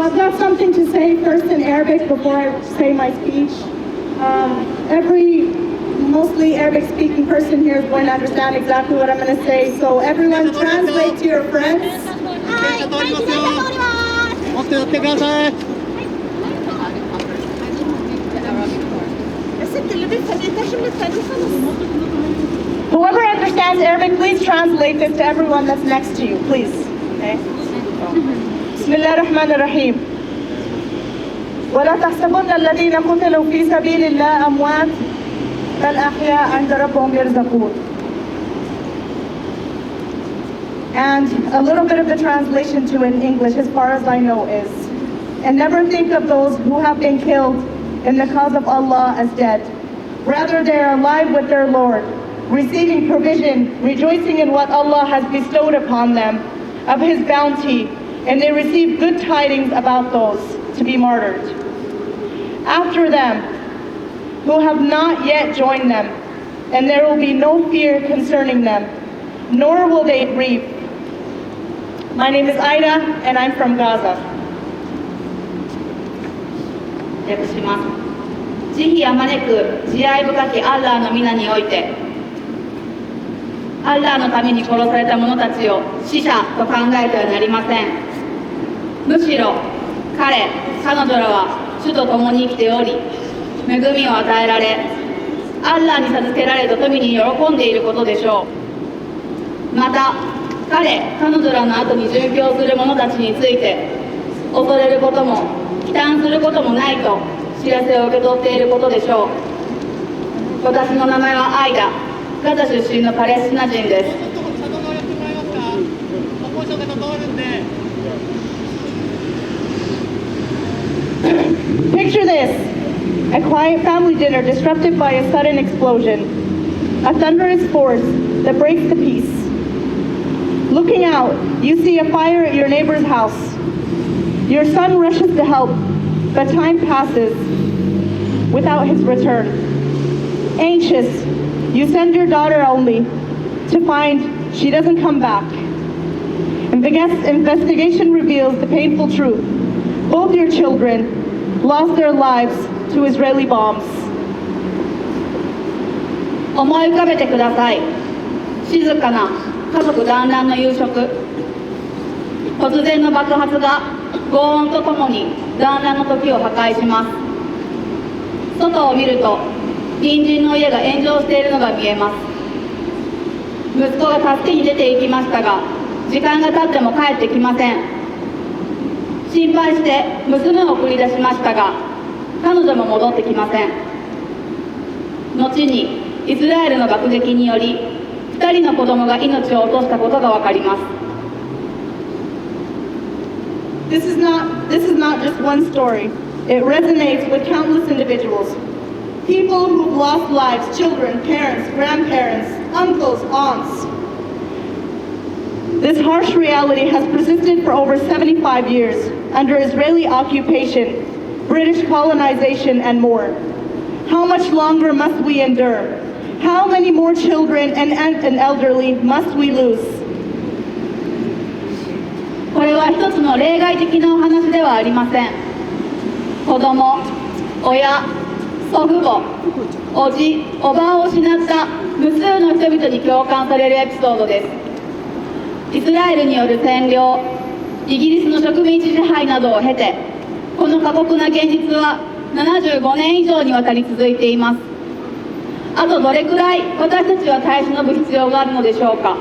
I've got something to say first in Arabic before I say my speech. Every mostly Arabic-speaking person here is going to understand exactly what I'm going to say. So everyone translate to your friends. Whoever understands Arabic, please translate this to everyone that's next to you, please. Okay? بسم الله الرحمن الرحيم. ولا تحسبن الذين قتلوا في سبيل الله أموات بل أحياء عند ربهم يرزقون. And a little bit of the translation to in English, as far as I know, is, and never think of those who have been killed in the cause of Allah as dead. Rather, they are alive with their Lord, receiving provision, rejoicing in what Allah has bestowed upon them of His bounty, and they receive good tidings about those to be martyred. After them, who have not yet joined them, and there will be no fear concerning them, nor will they grieve. My name is Aida, and I'm from Gaza. 訳します。慈悲あまねく慈愛深きアッラーの皆において、アッラーのために殺された者たちを死者と考えてはなりません。むしろ彼女らは主と共に生きており、恵みを与えられ、アッラーに授けられた富に喜んでいることでしょう。また彼女らの後に殉教する者たちについて、恐れることも忌憚することもないと知らせを受け取っていることでしょう。私の名前はアイダ、ガザ出身のパレスチナ人です。Picture this: a quiet family dinner disrupted by a sudden explosion, a thunderous force that breaks the peace. Looking out, you see a fire at your neighbor's house. Your son rushes to help, but time passes without his return. Anxious, you send your daughter only to find she doesn't come back. Investigation reveals the painful truth. Both your children lost their lives to Israeli bombs. 思い浮かべてください。静かな家族団らんの夕食。突然の爆発が轟音とともに団らんの時を破壊します。外を見ると隣人の家が炎上しているのが見えます。息子が助けに出て行きましたが、時間が経っても帰ってきません。心配して娘を送り出しましたが、彼女も戻ってきません。後にイスラエルの爆撃により2人の子供が命を落としたことが分かります。This is not just one story. It resonates with countless individuals. People who've lost lives, children, parents, grandparents, uncles, aunts. This harsh reality has persisted for over 75 years under Israeli occupation, British colonization, and more. How much longer must we endure? How many more children and elderly must we lose? これは一つの例外的なお話ではありません。子供、親、祖父母、おじ、おばを失った無数の人々に共感されるエピソードです。イスラエルによる占領、イギリスの植民地支配などを経て、この過酷な現実は75年以上にわたり続いています。あとどれくらい私たちは耐え忍ぶ必要があるのでしょうか。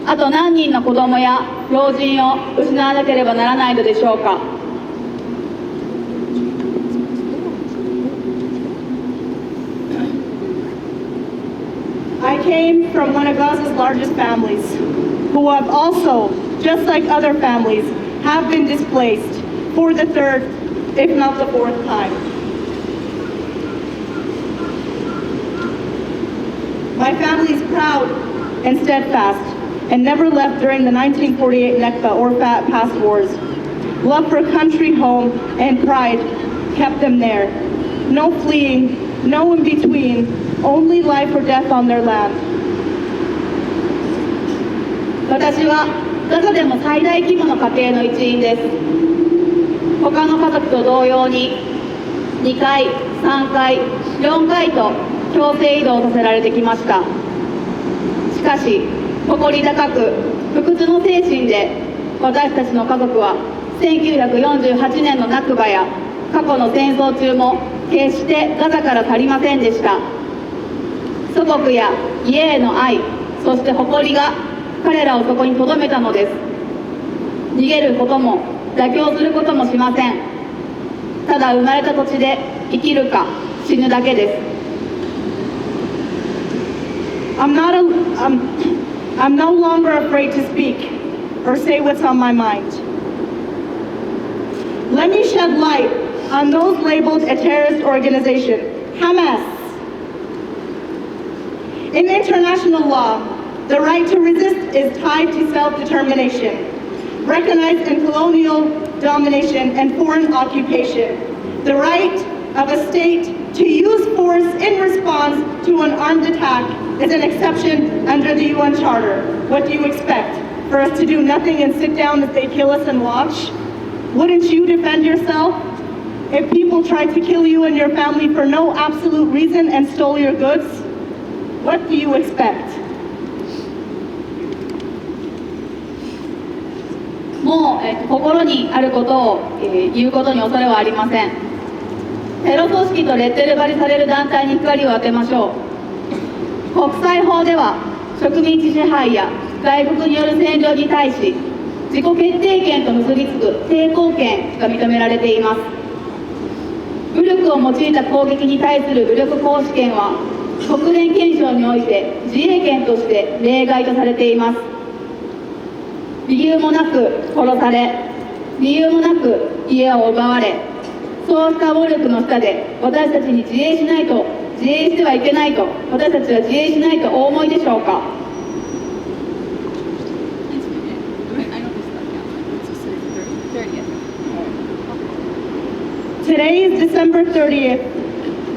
あと何人の子供や老人を失わなければならないのでしょうか。I came from one of Gaza's largest families, who have also, just like other families, have been displaced for the third, if not the fourth time. My family is proud and steadfast and never left during the 1948 Nakba or past wars. Love for country, home, and pride kept them there. No fleeing, no in between, only life or death on their land. 私はガザでも最大規模の家庭の一員です。他の家族と同様に2回、3回、4回と強制移動させられてきました。しかし、誇り高く不屈の精神で私たちの家族は1948年のナクバや過去の戦争中も決してガザから去りませんでした。祖国や家への愛、そして誇りが彼らをそこに留めたのです。逃げることも妥協することもしません。ただ生まれた土地で生きるか死ぬだけです。I'm no longer afraid to speak or say what's on my mind. Let me shed light on those labeled a terrorist organization, Hamas. In international law, the right to resist is tied to self-determination, recognized in colonial domination and foreign occupation. The right of a state to use force in response to an armed attack is an exception under the UN Charter. What do you expect? For us to do nothing and sit down as they kill us and watch? Wouldn't you defend yourself? If people tried to kill you and your family for no absolute reason and stole your goods, what do you expect? もう、心にあることを、言うことに恐れはありません。テロ組織とレッテル貼りされる団体に光を当てましょう。国際法では植民地支配や外国による占領に対し自己決定権と結びつく抵抗権が認められています。武力を用いた攻撃に対する武力行使権は国連憲章において自衛権として例外とされています。理由もなく殺され、理由もなく家を奪われ、そうした暴力の下で私たちに自衛してはいけないと私たちは自衛しないとお思いでしょうか。Today is December 30th,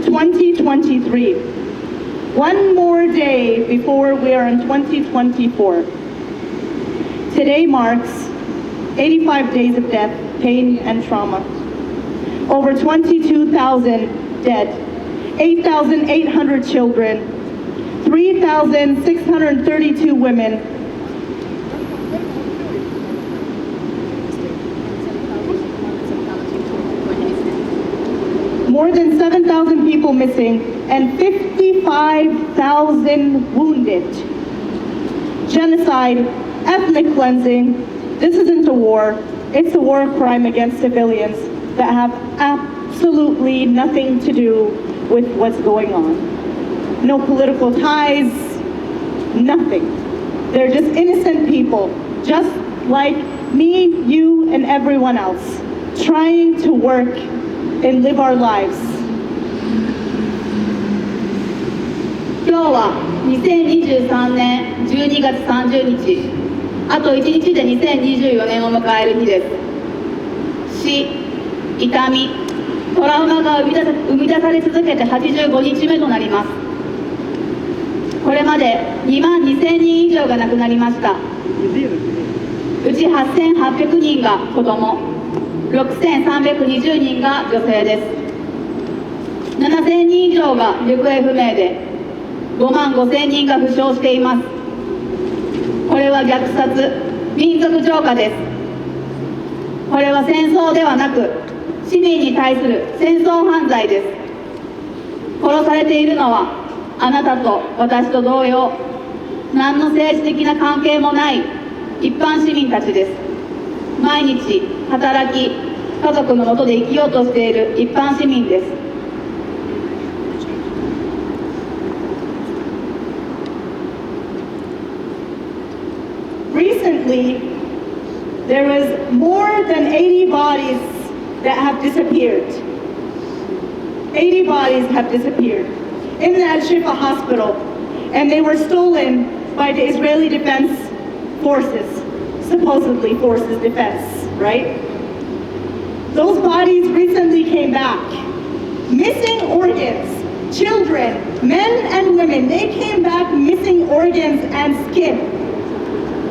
2023. One more day before we are in 2024. Today marks 85 days of death, pain, and trauma. Over 22,000 dead, 8,800 children, 3,632 women, more than 7,000 people missing, and 55,000 wounded. Genocide, ethnic cleansing, this isn't a war, it's a war crime against civilians that have absolutely nothing to do with what's going on. No political ties, nothing. They're just innocent people, just like me, you, and everyone else, trying to work and live our lives. 今日は2023年12月30日、あと1日で2024年を迎える日です。死、痛み、トラウマが生み出され続けて85日目となります。これまで2万2000人以上が亡くなりました。うち8800人が子供、6320人が女性です。7000人以上が行方不明で、5万5000人が負傷しています。これは虐殺、民族浄化です。これは戦争ではなく、市民に対する戦争犯罪です。殺されているのは、あなたと私と同様、何の政治的な関係もない一般市民たちです。毎日働き、家族の下で生きようとしている一般市民です。Recently, there was more than 80 bodies that have disappeared. 80 bodies have disappeared in the Al-Shifa hospital, and they were stolen by the Israeli Defense Forces, supposedly forces defense, right? Those bodies recently came back. Missing organs, children, men and women, they came back missing organs and skin.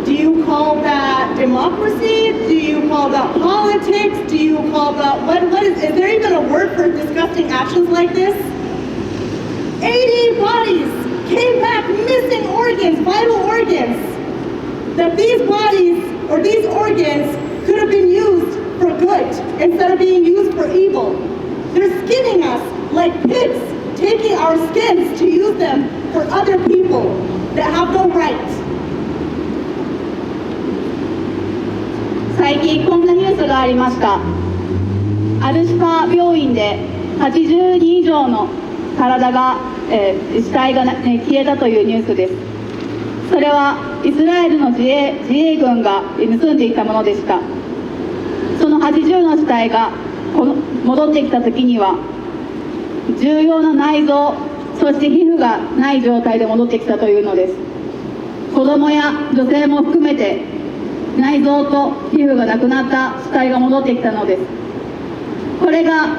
Do Do you call that democracy? Do you call that politics? Do you call that, is there even a word for disgusting actions like this? 80 bodies came back missing organs, vital organs, that these bodies or these organs could have been used for good instead of being used for evil. They're skinning us like pigs, taking our skins to use them for other people that have no right. 最近こんなニュースがありました。アルシファ病院で80人以上の体が、死体が、消えたというニュースです。それはイスラエルの自衛軍が盗んでいたものでした。その80の死体が戻ってきた時には重要な内臓、そして皮膚がない状態で戻ってきたというのです。子供や女性も含めて内臓と皮膚がなくなった死体が戻ってきたのです。これが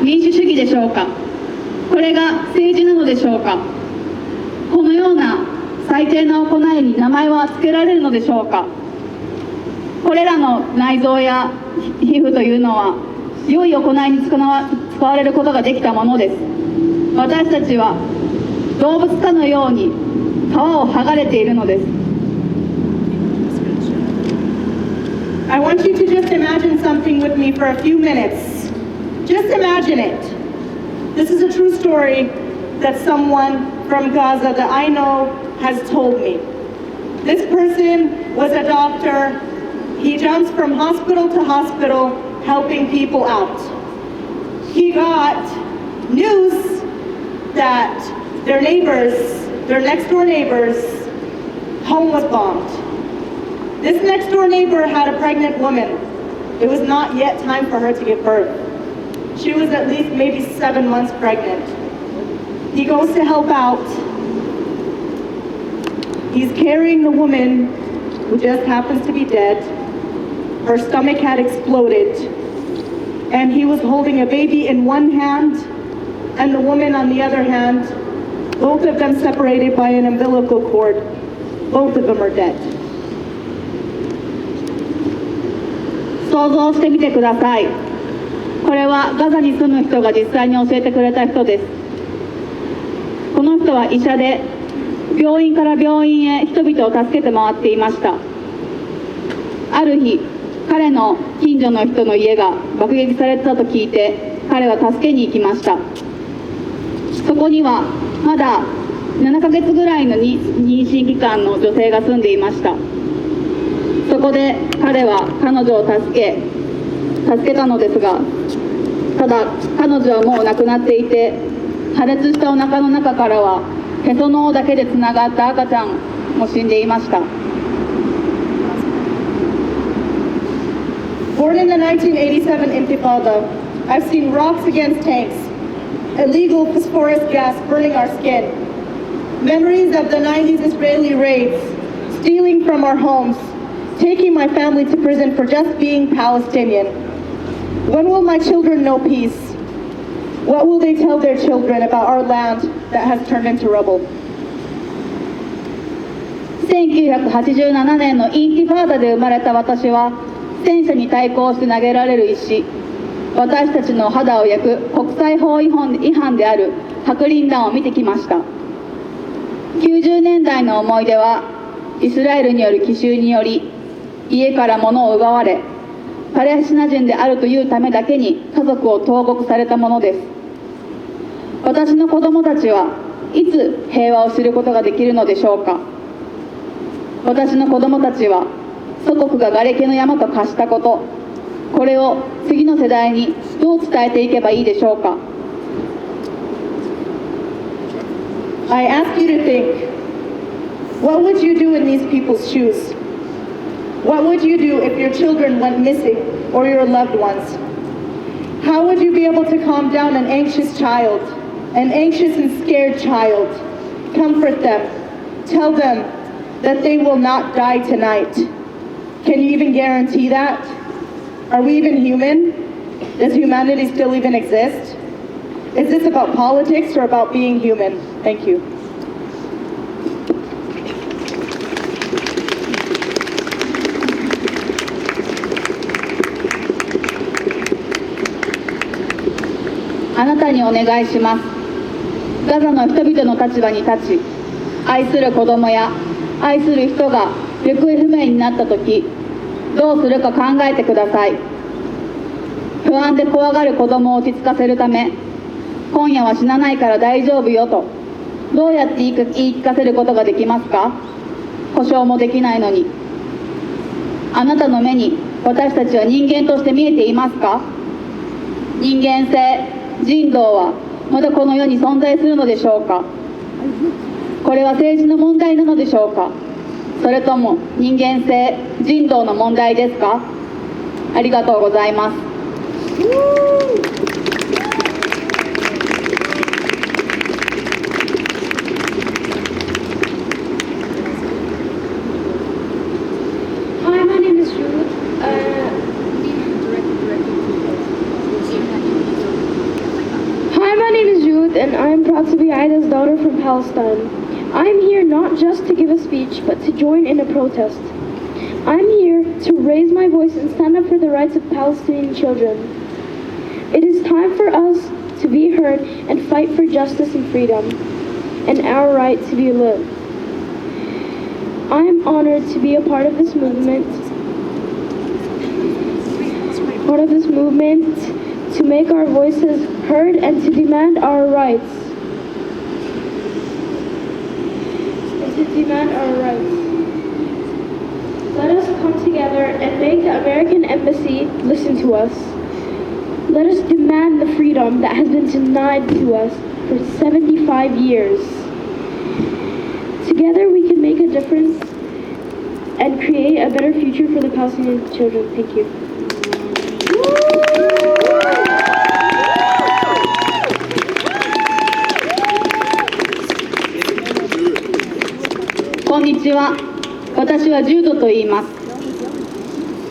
民主主義でしょうか。これが政治なのでしょうか。このような最低な行いに名前は付けられるのでしょうか。これらの内臓や皮膚というのは良い行いに使われることができたものです。私たちは動物かのように皮を剥がれているのです。I want you to just imagine something with me for a few minutes. Just imagine it. This is a true story that someone from Gaza that I know has told me. This person was a doctor. He jumps from hospital to hospital helping people out. He got news that their next door neighbor's home was bombed. This next door neighbor had a pregnant woman. It was not yet time for her to give birth. She was at least maybe 7 months pregnant. He goes to help out. He's carrying the woman who just happens to be dead. Her stomach had exploded. And he was holding a baby in one hand and the woman on the other hand. Both of them separated by an umbilical cord. Both of them are dead. 想像してみてください。これはガザに住む人が実際に教えてくれた人です。この人は医者で病院から病院へ人々を助けて回っていました。ある日、彼の近所の人の家が爆撃されてたと聞いて、彼は助けに行きました。そこにはまだ7ヶ月ぐらいの妊娠期間の女性が住んでいました。そこで彼は彼女を助けたのですが、ただ彼女はもう亡くなっていて、破裂したお腹の中からはへその緒だけでつながった赤ちゃんも死んでいました。Born in the 1987 Infifada, I've seen rocks against tanks, illegal phosphorus gas burning our skin, memories of the 90s Israeli raids, stealing from our homes, taking my family to prison for just being Palestinian. When will my children know peace? What will they tell their children about our land that has turned into rubble? 1987年のインティファーダで生まれた私は、戦車に対抗して投げられる石、私たちの肌を焼く国際法違反である白リン弾を見てきました。90年代の思い出は、イスラエルによる奇襲により家から物を奪われ、パレスチナ人であるというためだけに家族を投獄されたものです。私の子供たちはいつ平和を知ることができるのでしょうか。私の子供たちは祖国が瓦礫の山と化したこと、これを次の世代にどう伝えていけばいいでしょうか。I ask you to think, what would you do in these people's shoes? What would you do if your children went missing or your loved ones? How would you be able to calm down an anxious child, an anxious and scared child? Comfort them, tell them that they will not die tonight. Can you even guarantee that? Are we even human? Does humanity still even exist? Is this about politics or about being human? Thank you. あなたにお願いします。ガザの人々の立場に立ち、愛する子供や愛する人が行方不明になったとき、どうするか考えてください。不安で怖がる子供を落ち着かせるため、今夜は死なないから大丈夫よと、どうやって言い聞かせることができますか？保証もできないのに。あなたの目に私たちは人間として見えていますか？人間性、人道はまだこの世に存在するのでしょうか？これは政治の問題なのでしょうか？それとも人間性、人道の問題ですか？ありがとうございます。Hi, my name is Jude. Hi, my name is Jude, and I am proud to be Ida's daughter from Palestine. I am here not just to give a speech, but to join in a protest. I am here to raise my voice and stand up for the rights of Palestinian children. It is time for us to be heard and fight for justice and freedom, and our right to be lived. I am honored to be a part of this movement, to make our voices heard and to demand our rights. Let us come together and make the American Embassy listen to us. Let us demand the freedom that has been denied to us for 75 years. Together we can make a difference and create a better future for the Palestinian children. Thank you. こんにちは。私はジュードと言います。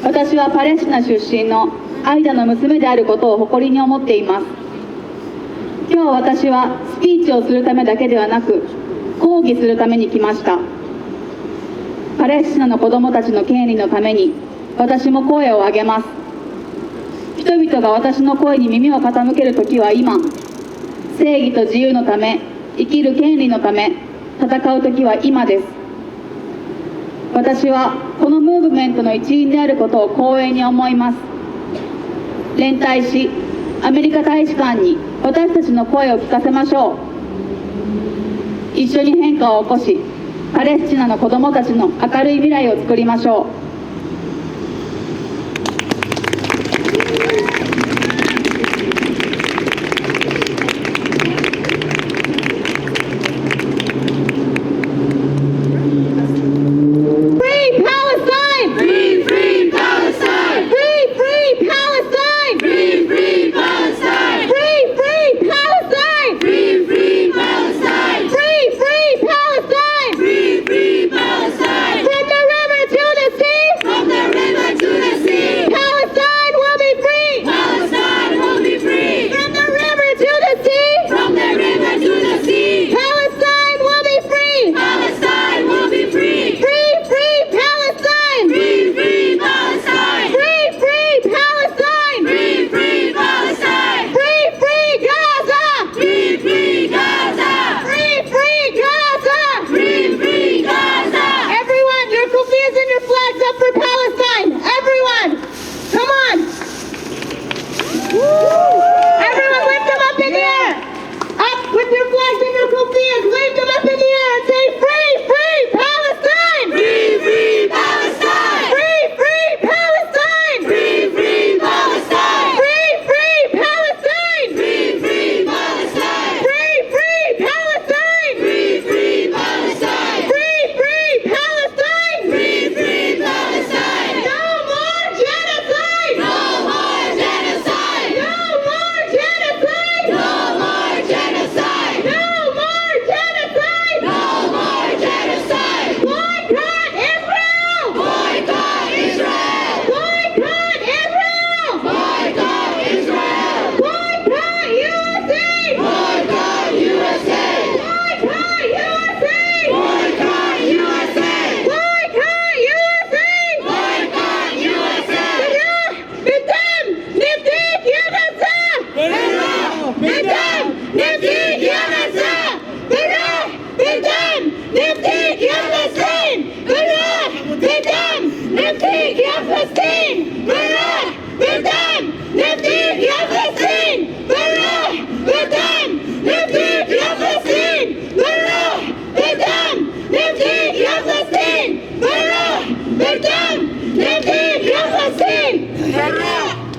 私はパレスチナ出身のアイダの娘であることを誇りに思っています。今日私はスピーチをするためだけではなく、抗議するために来ました。パレスチナの子どもたちの権利のために私も声を上げます。人々が私の声に耳を傾けるときは今。正義と自由のため、生きる権利のため、戦うときは今です。私はこのムーブメントの一員であることを光栄に思います。連帯し、アメリカ大使館に私たちの声を聞かせましょう。一緒に変化を起こし、パレスチナの子どもたちの明るい未来を作りましょう。From the river to the sea.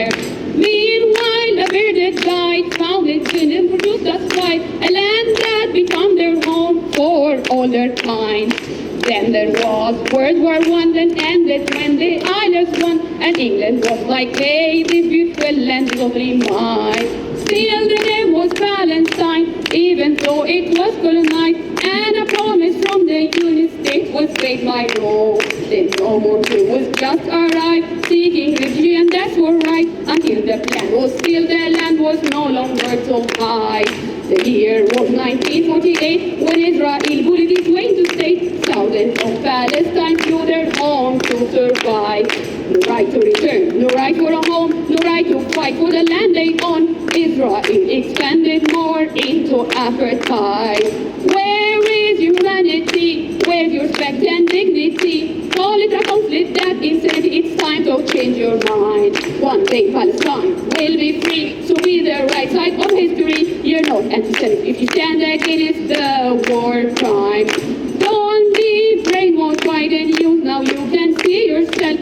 empire. Meanwhile, a bearded guide found its sin and produced a spite, a land that became their home for all their time. Then there was World War I that ended when the Isles won, and England was like, hey, this beautiful land is only mine. Still the name was Palestine, even though it was colonized, and a promise from the United States was paid by law. Then no more crew was just arrived, seeking refugee, and that's alright, until the plan was still the land was no longer so high. The year was 1948, when Israel bullied its way to state. Thousands of Palestine flew their home to survive. No right to return, no right for a home, no right to fight for the land they own. Israel expanded more into apartheid. Where is humanity? Where's your respect and dignity? Call it a conflict that insanity. It's time to change your mind. One day Palestine will be free, so be the right side of history. You're not anti-Semitic if you stand against the war crime. Don't be brainwashed by the news. Now you can see yourself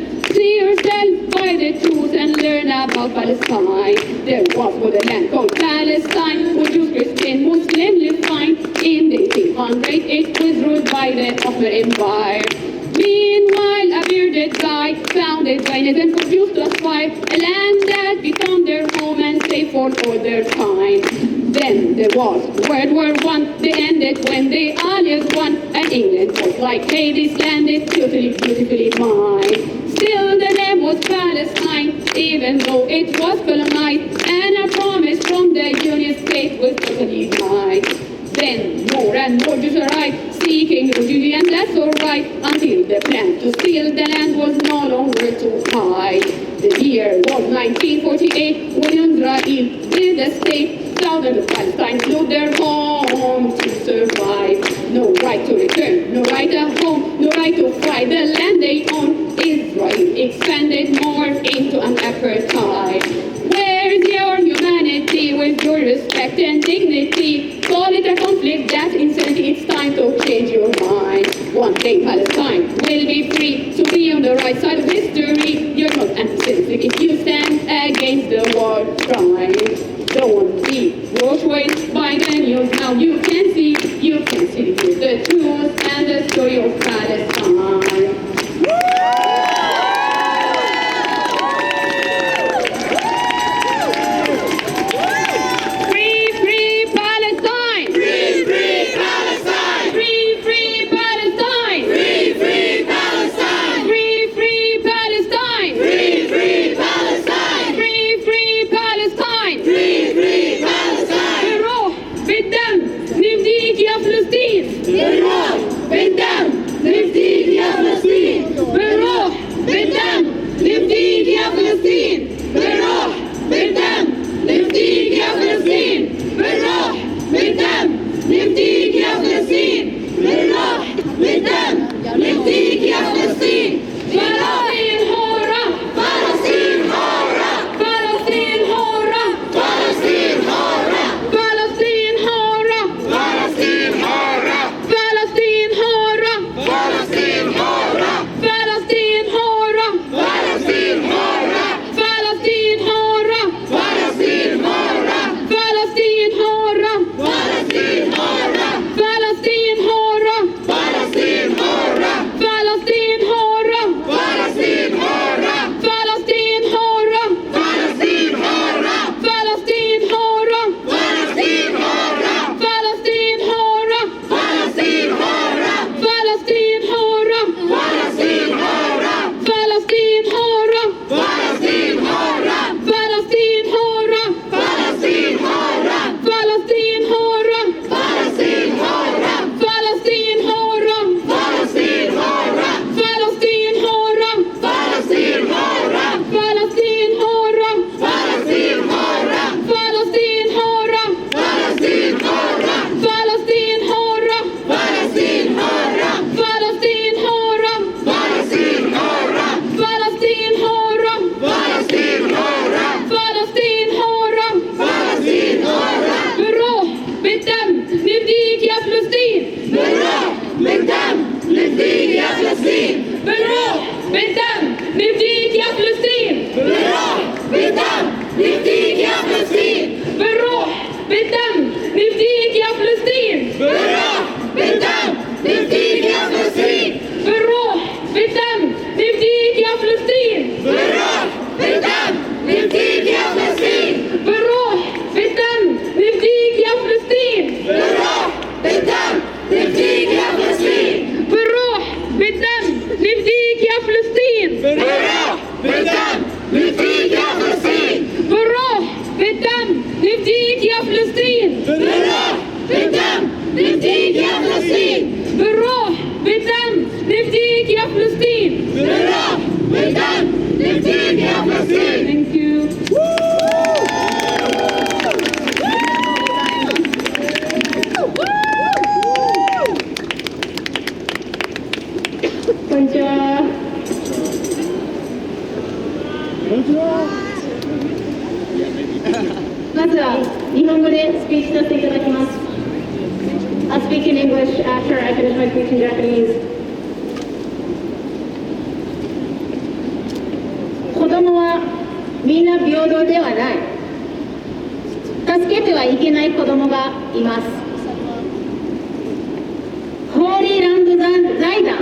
by the truth and learn about Palestine. There was a land called Palestine, where Jews, Christian, Muslim lived fine. In 1800 it was ruled by the Ottoman Empire. Meanwhile, a bearded guy founded Zionism and produced a spy, a land that became their home and safe for all their time. Then there was World War I, they ended when the Allies won, and England was like, hey, this land is totally beautifully mine. Still the name was Palestine, even though it was colonized, and a promise from the United States was totally denied. Then more and more Jews arrived, seeking refugee, and that's alright, until the plan to steal the land was no longer too high. The year was 1948, when Israel did the state. Thousands of Palestine flew their home to survive. No right to return, no right at home, no right to fight the land they own. Israel expanded more into an apartheid. Where's your humanity with your respect and dignity? Call it a conflict, that's insanity. It's time to change your mind. One day Palestine will be free, so be on the right side of history. You're not anti-Semitic if you stand against the war crime. Don't be washed by the news. Now you can see the truth and the story of Palestine. Free, free Palestine! Free, free Palestine! Free, free Palestine! Free, free Palestine! Free, free Palestine! Free, free Palestine! Free, free Palestine! Free, free Palestine! فلسطين بالروح بالدم نفديك يا فلسطين بالروح بالدم نفديك يا فلسطين بالروح بالدم نفديك يا فلسطين بالروح بالدم نفديك يا فلسطين بالروح بالدم نفديك يا فلسطين بالروح بالدم نفديك يا فلسطين بالروح بالدم نفديك يا فلسطين بالروح بالدم نفديك يا فلسطين بالروح بالدم نفديك يا فلسطين بالروح بالدم نفديك يا فلسطين بالروح بالدم نفديك يا فلسطين Thank you. こんにちは。まずは日本語でスピーチさせていただきます。I'll speak in English after I finish my speech in Japanese. 子供はみんな平等ではない。助けてはいけない子供がいます。ホーリーランド財団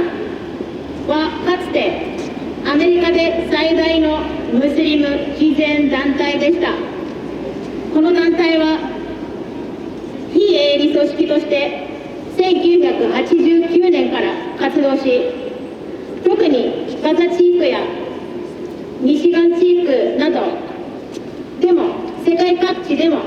はかつてアメリカで最大のムスリム慈善団体でした。この団体は非営利組織として1989年から活動し、特にガザ地区や西岸地区などでも世界各地でも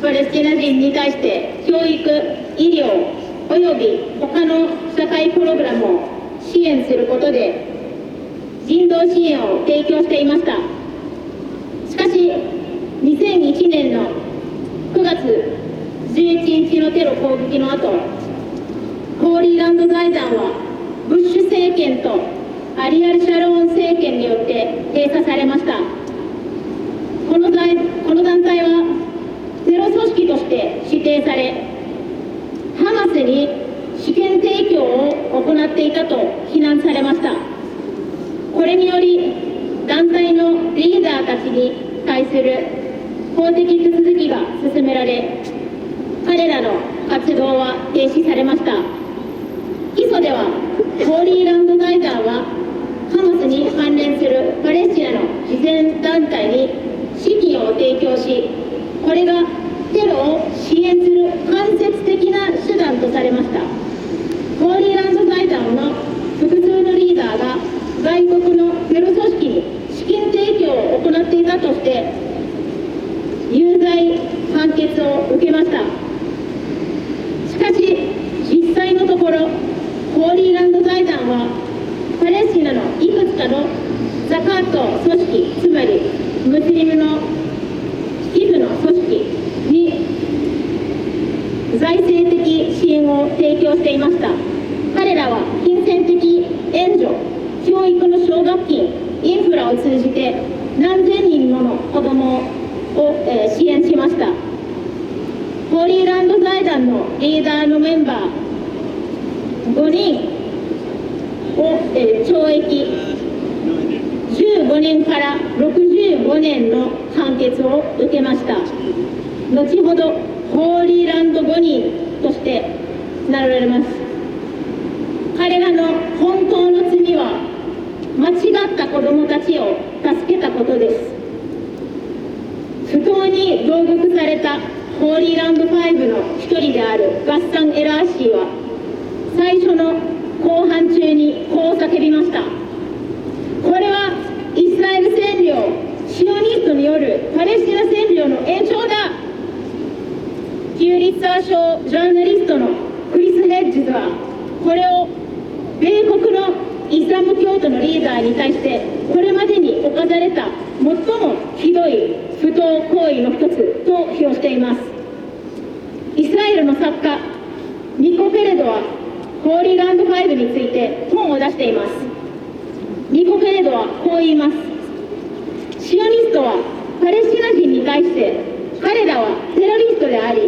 パレスチナ人に対して教育、医療および他の社会プログラムを支援することで人道支援を提供していました。しかし2001年の9月11日のテロ攻撃の後、ホーリーランド財団はブッシュ政権とアリアル・シャローン政権によって閉鎖されました。この団体はテロ組織として指定され、ハマスに資金提供を行っていたと非難されました。これにより団体のリーダーたちに対する法的手続きが進められ、彼らの活動は停止されました。起訴ではホーリーランド財団はハマスに関連するパレスチナの慈善団体に資金を提供し、これがテロを支援する間接的な手段とされました。ホーリーランド財団の複数のリーダーが外国のテロ組織に資金提供を行っていたとして有罪判決を受けました。しかし実際のところホーリーランド財団はパレスチナのいくつかのザカート組織、つまりムスリムの寄付の組織に財政的支援を提供していました。彼らは金銭的援助、教育の奨学金、インフラを通じて何千人もの子どもを支援しました。ホーリーランド財団のリーダーのメンバー5人を懲役15年から65年の判決を受けました。後ほどホーリーランド5人として名乗られます。彼らの本当の罪は間違った子どもたちを助けたことです。不当に投獄されたホーリーランド5の一人であるガッサン・エラーシーは最初の公判中にこう叫びました。これはイスラエル占領、シオニストによるパレスチナ占領の延長だ。ピューリッツァー賞ジャーナリストのクリス・ヘッジズはこれを米国のイスラム教徒のリーダーに対してこれまでに犯された最もひどい不当行為の一つと評しています。イスラエルの作家ニコ・ペレドはホーリーランド5について本を出しています。ニコ・ペレドはこう言います。シオニストはパレスチナ人に対して彼らはテロリストであり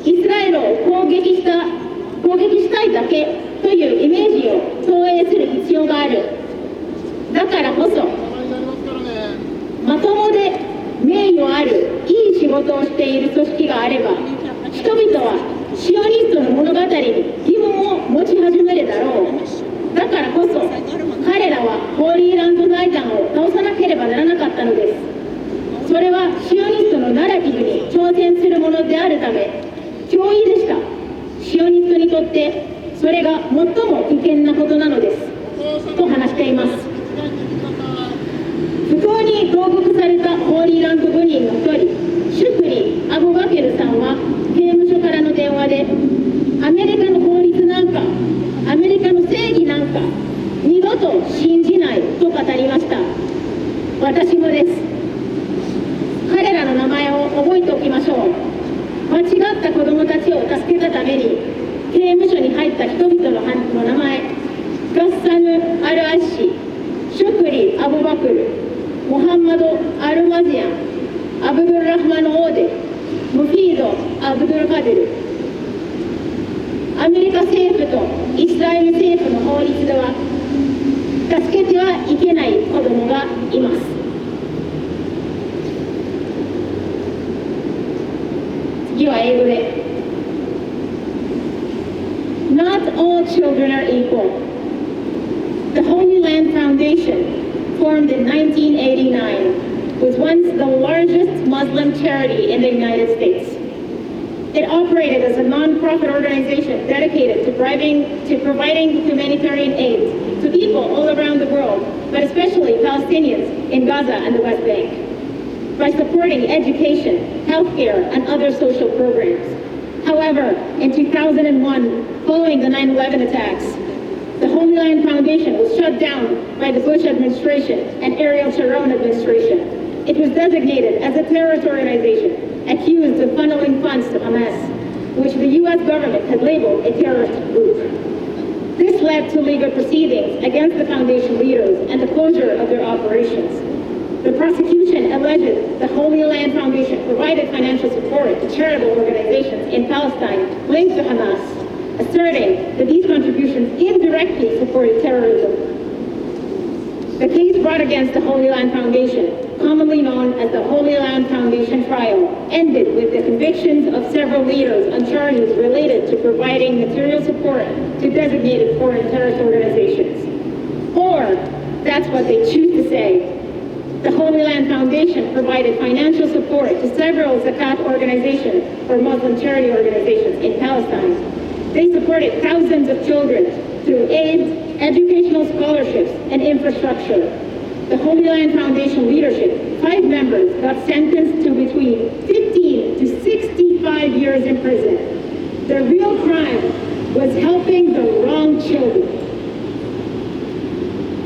イスラエルを攻撃したいだけというイメージを投影する必要がある。だからこそまともで名誉あるいい仕事をしている組織があれば人々はシオニストの物語に疑問を持ち始めるだろう。だからこそ彼らはホーリーランド財団を倒さなければならなかったのです。それはシオニストのナラティブに挑戦するものであるため脅威でした。シオニストにとってそれが最も危険なことなのですと話しています。不幸に投獄されたホーリーランド5人の一人シュクリ・アブ・バケルさんは刑務所からの電話でアメリカの法律なんかアメリカの正義なんか二度と信じないと語りました。私もです。彼らの名前を覚えておきましょう。間違った子どもたちを助けたために刑務所に入った人々の名前、ガッサヌ・アル・アッシ、シュクリ・アブ・バクル、モハンマド・アル・マジアン、アブドゥル・ラフマン・オーデ、ムフィード・アブドゥル・カデル。アメリカ政府とイスラエル政府の法律では助けてはいけない子どもがいます。次は英語で。Not all children are equal. The Holy Land Foundation, formed in 1989, was once the largest Muslim charity in the United States. It operated as a non-profit organization dedicated to providing humanitarian aid to people all around the world, but especially Palestinians in Gaza and the West Bank, by supporting education, healthcare, and other social programs. However, in 2001, following the 9/11 attacks, the Holy Land Foundation was shut down by the Bush administration and Ariel Sharon administration. It was designated as a terrorist organization accused of funneling funds to Hamas, which the U.S. government had labeled a terrorist group. This led to legal proceedings against the foundation leaders and the closure of their operations. The prosecution alleged the Holy Land Foundation provided financial support to charitable organizations in Palestine linked to Hamas, asserting that these contributions indirectly supported terrorism. The case brought against the Holy Land Foundation, commonly known as the Holy Land Foundation trial, ended with the convictions of several leaders on charges related to providing material support to designated foreign terrorist organizations. Or, that's what they choose to say. The Holy Land Foundation provided financial support to several Zakat organizations or Muslim charity organizations in Palestine. They supported thousands of children through aid, educational scholarships, and infrastructure. The Holy Land Foundation leadership, 5 members, got sentenced to between 15 to 65 years in prison. Their real crime was helping the wrong children.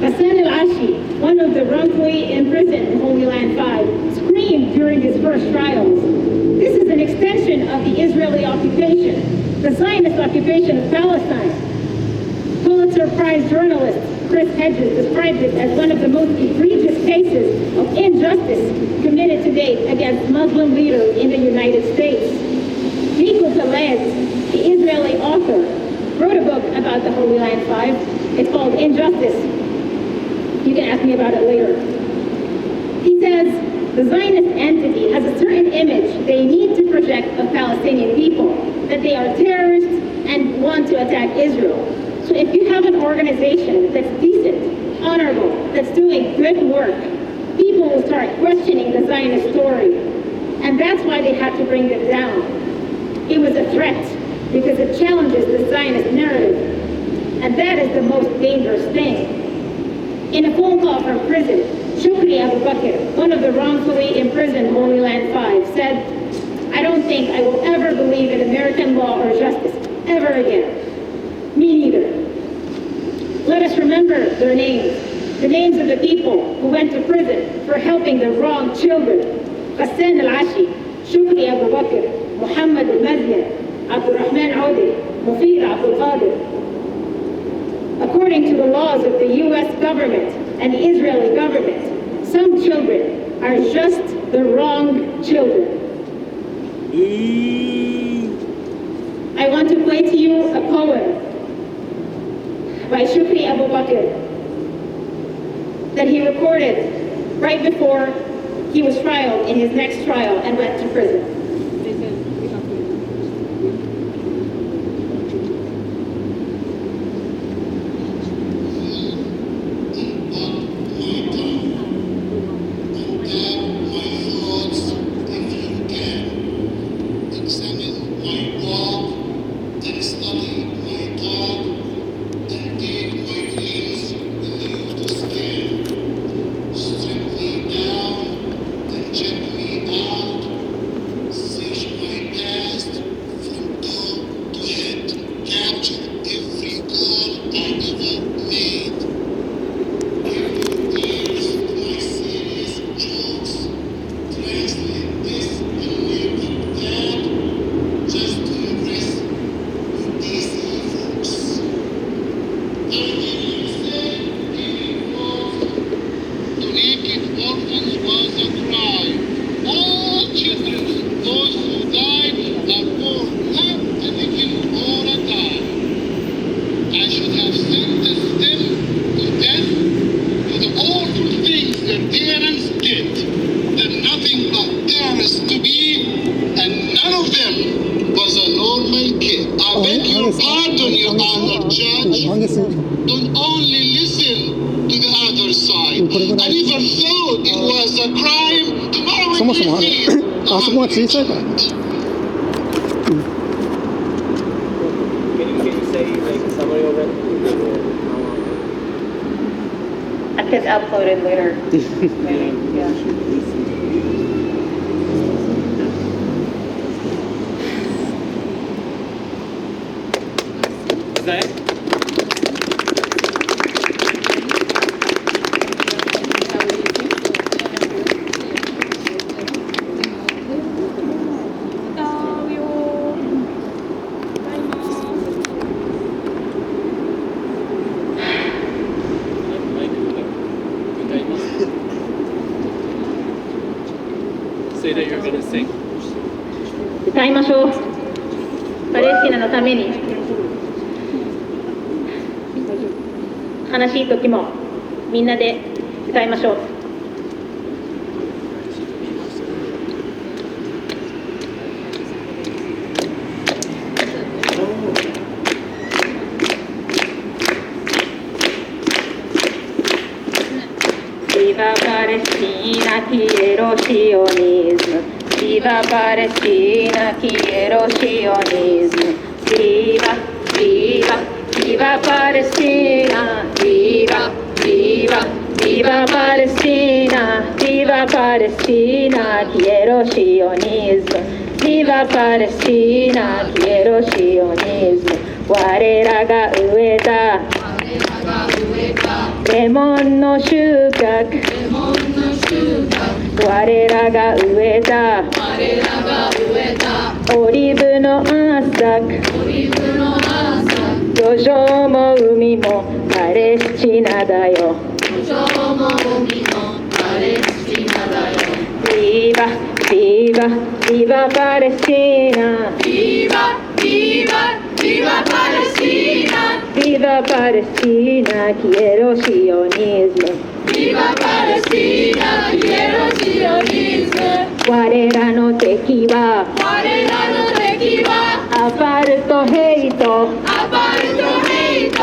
Hassan al-Ashi, one of the wrongfully imprisoned in Holy Land 5, screamed during his first trials, "This is an extension of the Israeli occupation, the Zionist occupation of Palestine." Pulitzer Prize journalist Chris Hedges described it as one of the most egregious cases of injustice committed to date against Muslim leaders in the United States. Nico Pelez, the Israeli author, wrote a book about the Holy Land 5. It's called Injustice. You can ask me about it later. He says, the Zionist entity has a certain image they need to project of Palestinian people, that they are terrorists and want to attack Israel. So if you have an organization that's decent, honorable, that's doing good work, people will start questioning the Zionist story. And that's why they had to bring them down. It was a threat because it challenges the Zionist narrative. And that is the most dangerous thing. In a phone call from prison, Shukri Abu Bakr, one of the wrongfully imprisoned Holy Land 5, said, "I don't think I will ever believe in American law or justice, ever again." Me neither. Let us remember their names, the names of the people who went to prison for helping the wrong children. Hassan al-Ashi, Shukri Abu Bakr, Muhammad al-Mazyan, Abdul Rahman Audi, Mufid Abdul Qadir. According to the laws of the U.S. government and the Israeli government, some children are just the wrong children. I want to play to you a poem by Shukri Abu Bakr that he recorded right before he was trialed in his next trial and went to prison. of them was a normal kid. I beg your pardon, Your Honor, Judge. Don't only listen to the other side. I never thought it was a crime. Tomorrow そもそもあそこが小さいからね。I can upload it later. Yeah. Is that it? Say that you're gonna sing. 歌いましょう。パレスチナのために。悲しい時もみんなで歌いましょう。Viva Palestina, quiero sionismo. Viva Palestina, quiero sionismo. Viva, viva, viva Palestina. Viva, viva, viva Palestina. Viva Palestina, quiero sionismo. Viva Palestina, quiero sionismo. 我らが植えたレモンの収穫、我らが植えたオリーブの朝、土壌も海もパレスチナだよ。Viva, viva, viva Palestina. Viva, viva, viva Palestina. Viva Palestina, quiero sionismo. Viva Palestina, quiero sionismo. 我らの敵は我らの敵はアパルトヘイト。アパルトヘイト。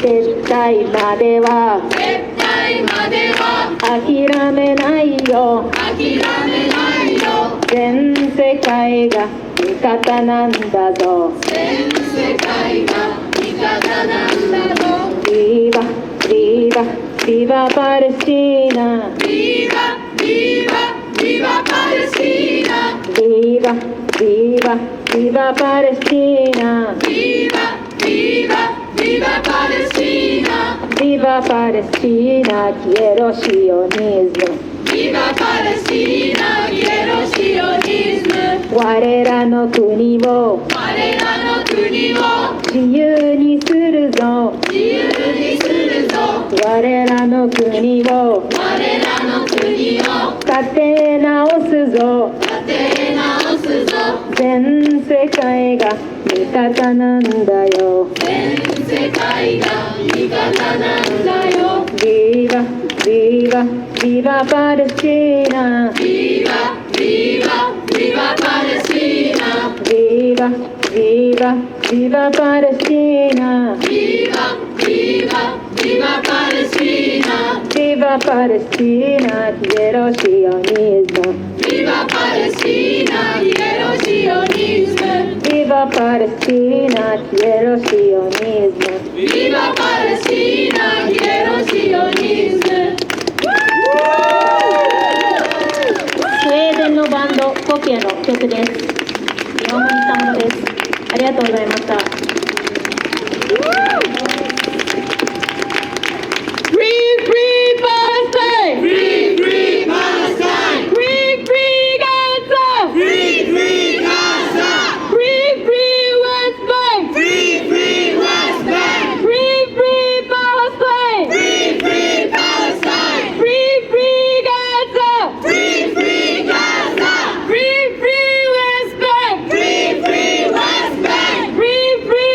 絶対までは絶対までは諦めないよ。諦めないよ。全世界が味方なんだぞ。全世界が味方なんだぞ。Viva, viva, viva Palestina. Viva, viva, viva Palestina. Viva, viva, viva Palestina. Viva, viva, viva Palestina. Viva Palestina, quiero sionismo. Viva Palestina, quiero sionismo. 我らの国を我らの国を自由にするぞ。自由にするぞ。我らの国を我らの国を立て直すぞ。立て直すぞ。全世界が味方なんだよ。全世界が味方なんだよ。Viva, viva, viva Palestina. Viva, viva, viva Palestina. Viva, viva, viva Palestina. Viva, viva, viva Palestina. Viva Palestina, quiero sionismo. Viva Palestina, quiero sionismo. Viva Palestina, quiero sionismo. Viva Palestina, quiero sionismo. スウェーデンのバンドコピアの曲です。日本語にしたものです。ありがとうございました。Free, free Palestine! Free, free Palestine. Free, free Gaza! Free, free Gaza. Free, free West Bank! Free, free West Bank. Free, free Palestine! Free, free Palestine. Free, free Gaza! Free, free Gaza. Free, free West Bank! Free, free West Bank. Free, free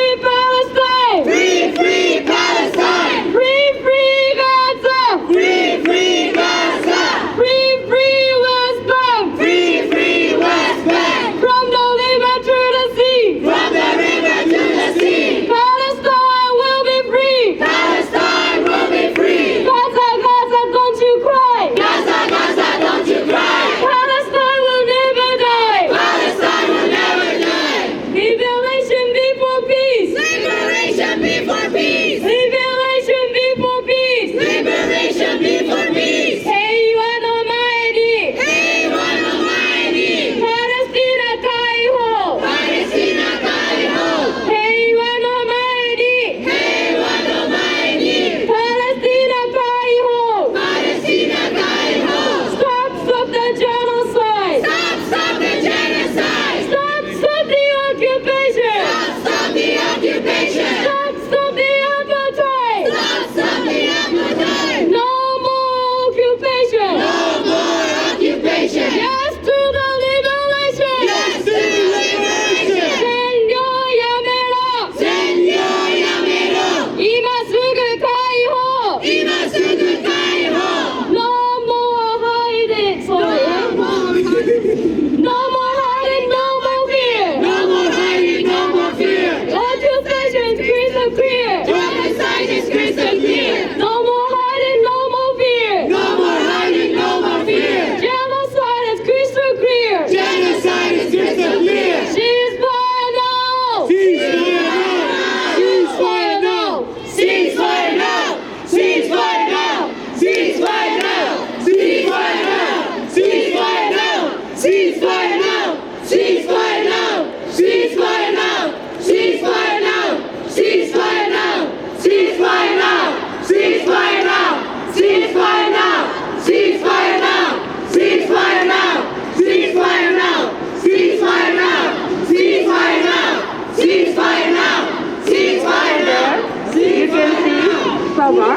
Ceasefire now! Ceasefire now! Ceasefire now! Ceasefire now! Ceasefire now! Ceasefire now! Ceasefire now! Ceasefire now! Ceasefire now! Ceasefire now! Ceasefire now! Ceasefire now! Ceasefire now! Ceasefire now! Ceasefire now! Ceasefire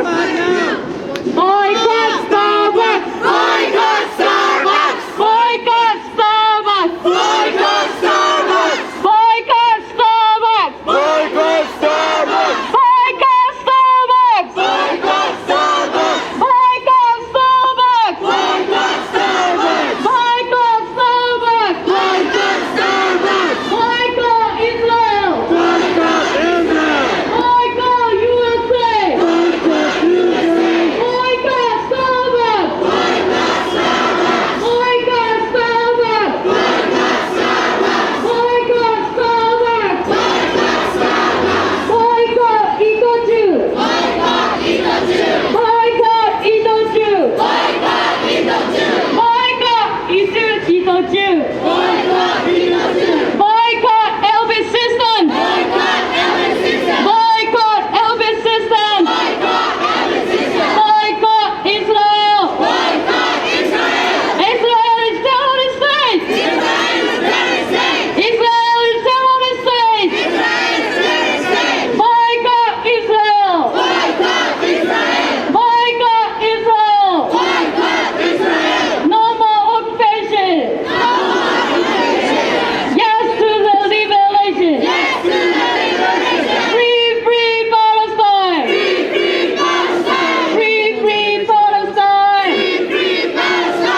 now! Boycott Starbucks! Boycott Starbucks! Boycott Starbucks! Boycott Starbucks! Boycott Starbucks! Boycott Starbucks! Boycott Starbucks! Boycott Starbucks! Boycott Starbucks! Boycott Starbucks! Boycott Starbucks! Boycott Starbucks! Boycott Israel! Boycott Israel! Boycott USA! Boycott USA! Boycott Starbucks! Boycott Starbucks! Boycott Starbucks! Boycott Starbucks! Boycott Starbucks! Boycott Starbucks! Boycott Itochu! Boycott Itochu! Boycott Itochu! Boycott Itochu! Boycott Itochu! Boycott Itochu! Boycott Elvis Systems! Boycott Elvis System! Boycott Elvis Systems! Boycott Elvis System! Boycott Israel! Boycott Israel! Israel is terrorist state! Israel is terrorist state! Israel is terrorist state! Israel is terrorist state! Boycott Israel! Boycott Israel! Boycott Israel! Boycott Israel! No more occupation! No more occupation! Yes to the liberation! Yes to the liberation! Free, free Palestine! Free Palestine! Free, free Palestine! Free Palestine!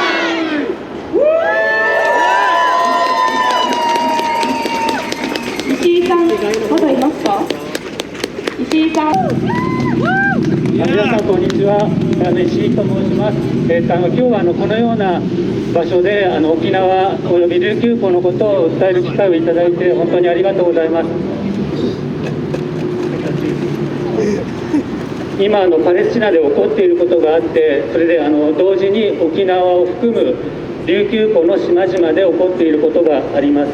石井さん、まだいますか？石井さん。皆さんこんにちは、石井と申します。今日はこのような場所で沖縄および琉球港のことを伝える機会をいただいて本当にありがとうございます。今パレスチナで起こっていることがあって、それで同時に沖縄を含む琉球港の島々で起こっていることがあります。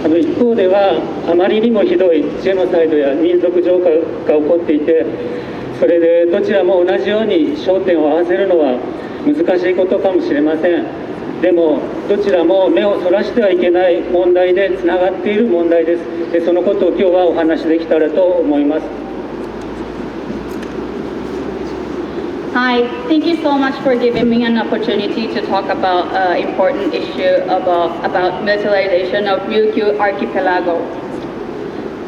一方ではあまりにもひどいジェノサイドや民族浄化が起こっていて、それでどちらも同じように焦点を合わせるのは難しいことかもしれません。でもどちらも目をそらしてはいけない問題でつながっている問題です。そのことを今日はお話しできたらと思います。Hi, thank you so much for giving me an opportunity to talk about an important issue about militarization of Ryukyu Archipelago.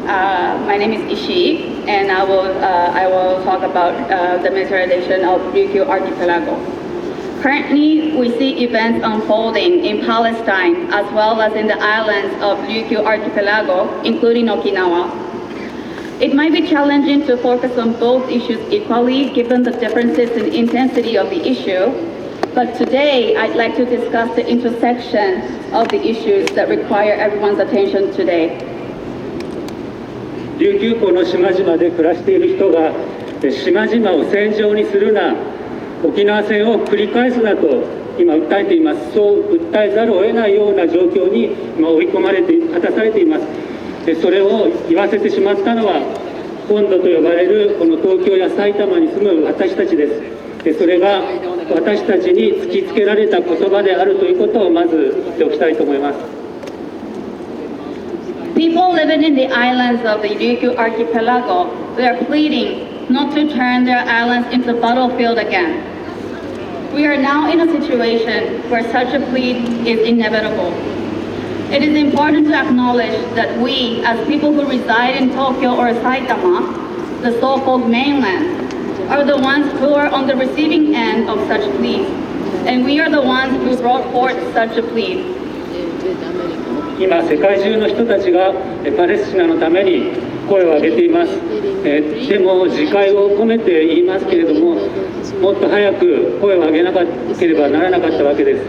My name is Ishii, and I will talk about the militarization of Ryukyu Archipelago. Currently, we see events unfolding in Palestine as well as in the islands of Ryukyu Archipelago, including Okinawa. It might be challenging to focus on both issues equally given the differences in intensity of the issue, but today I'd like to discuss the intersection of the issues that require everyone's attention today. 琉球港の島々で暮らしている人が島々を戦場にするな、沖縄戦を繰り返すなと今訴えています。そう訴えざるを得ないような状況に追い込まれて立たされています。それを言わせてしまったのは本土と呼ばれるこの東京や埼玉に住む私たちです。それが私たちに突きつけられた言葉であるということをまず言っておきたいと思います。People living in the islands of the Ryukyu Archipelago, they are pleading not to turn their islands into a battlefield again. We are now in a situation where such a plea is inevitable. It is important to acknowledge that we, as people who reside in Tokyo or Saitama, the so-called mainland, are the ones who are on the receiving end of such pleas, and we are the ones who brought forth such a plea. 今世界中の人たちがパレスチナのために声を上げています。でも自戒を込めて言いますけれども、もっと早く声を上げなければならなかったわけです。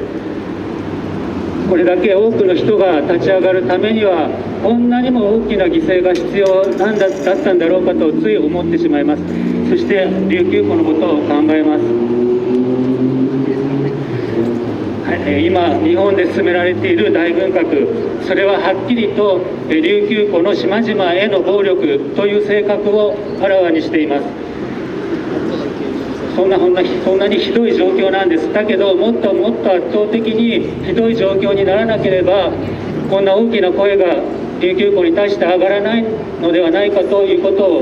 これだけ多くの人が立ち上がるためにはこんなにも大きな犠牲が必要だったんだろうかとつい思ってしまいます。そして琉球湖のことを考えます。は今日本で進められている大軍拡、それははっきりと琉球湖の島々への暴力という性格をあらわにしています。そんなにひどい状況なんです。だけどもっともっと圧倒的にひどい状況にならなければ、こんな大きな声が琉球湖に対して上がらないのではないかということを、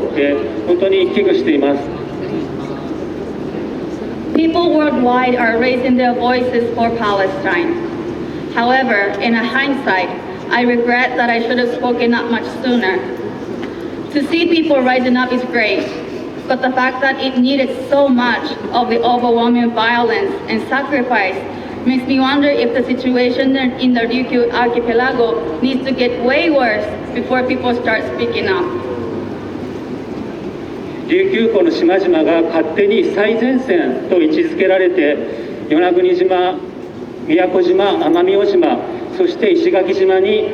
本当に危惧しています。People worldwide are raising their voices for Palestine. However, in hindsight, I regret that I should have spoken up much sooner. To see people rising up is great, but the fact that it needed so much of the overwhelming violence and sacrifice makes me wonder if the situation in the Ryukyu archipelago needs to get way worse before people start speaking up. 琉球湖の島々が勝手に最前線と位置づけられて、与那国島、宮古島、奄美大島、そして石垣島に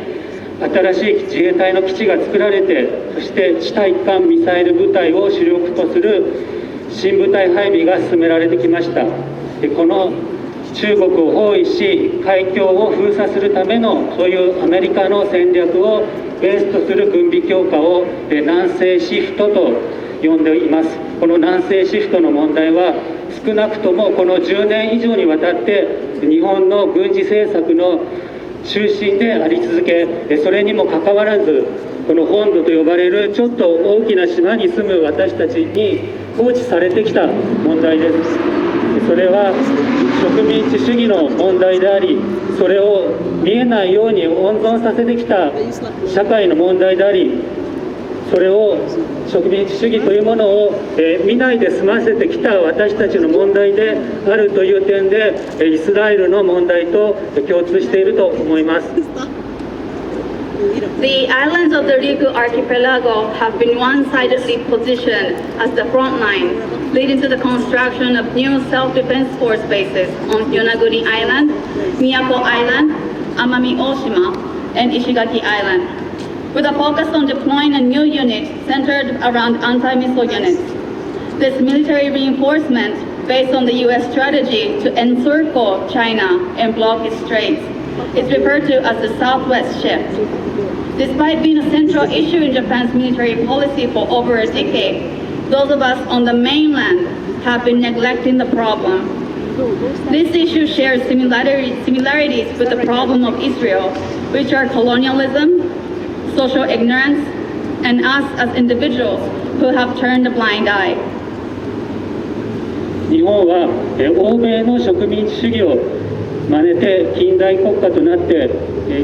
新しい自衛隊の基地が作られて、そして地対艦ミサイル部隊を主力とする新部隊配備が進められてきました。この中国を包囲し、海峡を封鎖するためのそういうアメリカの戦略をベースとする軍備強化を南西シフトと呼んでいます。この南西シフトの問題は少なくともこの10年以上にわたって日本の軍事政策の中心であり続け、それにもかかわらずこの本土と呼ばれるちょっと大きな島に住む私たちに放置されてきた問題です。それは植民地主義の問題であり、それを見えないように温存させてきた社会の問題であり、それを植民地主義というものを見ないで済ませてきた私たちの問題であるという点で、イスラエルの問題と共通していると思います。The islands of the Ryukyu archipelago have been one-sidedly positioned as the front line, leading to the construction of new self-defense force bases on Yonaguni Island, Miyako Island, Amami Oshima, and Ishigaki Island, with a focus on deploying a new unit centered around anti-missile units. This military reinforcement, based on the U.S. strategy to encircle China and block its straits, is referred to as the Southwest Shift. Despite being a central issue in Japan's military policy for over a decade, those of us on the mainland have been neglecting the problem. This issue shares similarities with the problem of Israel, which are colonialism, social ignorance, and us as individuals who have turned a blind eye. 日本は欧米の植民地主義を真似て近代国家となって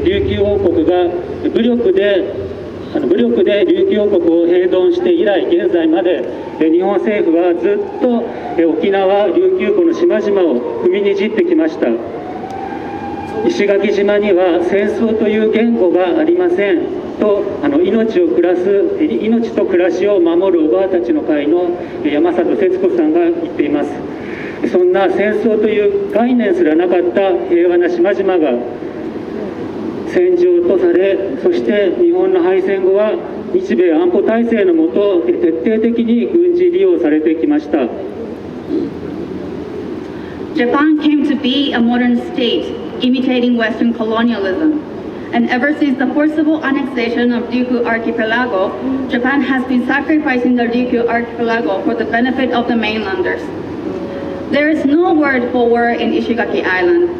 琉球王国が武力で琉球王国を併存して以来現在まで日本政府はずっと沖縄琉球湖の島々を踏みにじってきました。石垣島には戦争という言語がありませんと命と暮らしを守るおばあたちの会の山里節子さんが言っています。そんな戦争という概念すらなかった平和な島々が戦場とされ、そして日本の敗戦後は日米安保体制のもと徹底的に軍事利用されてきました。 Japan came to be a modern state, imitating Western colonialism. And ever since the forcible annexation of Ryukyu archipelago, Japan has been sacrificing the Ryukyu archipelago for the benefit of the mainlanders. There is no word for war in Ishigaki Island,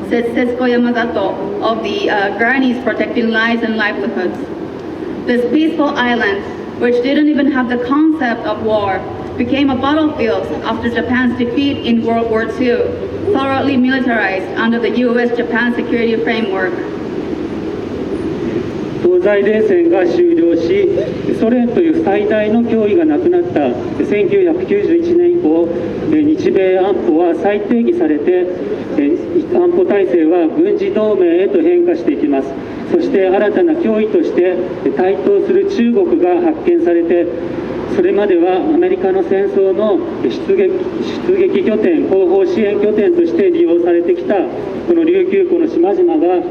says Setsuko Yamazato of the Grannies Protecting Lives and Livelihoods. This peaceful island, which didn't even have the concept of war, became a battlefield after Japan's defeat in World War II, thoroughly militarized under the U.S.-Japan security framework. 東西冷戦が終了し、ソ連という最大の脅威がなくなった1991年以降、日米安保は再定義されて、安保体制は軍事同盟へと変化していきます。そして新たな脅威として台頭する中国が発見されて、それまではアメリカの戦争の出撃拠点、後方支援拠点として利用されてきたこの琉球湖の島々が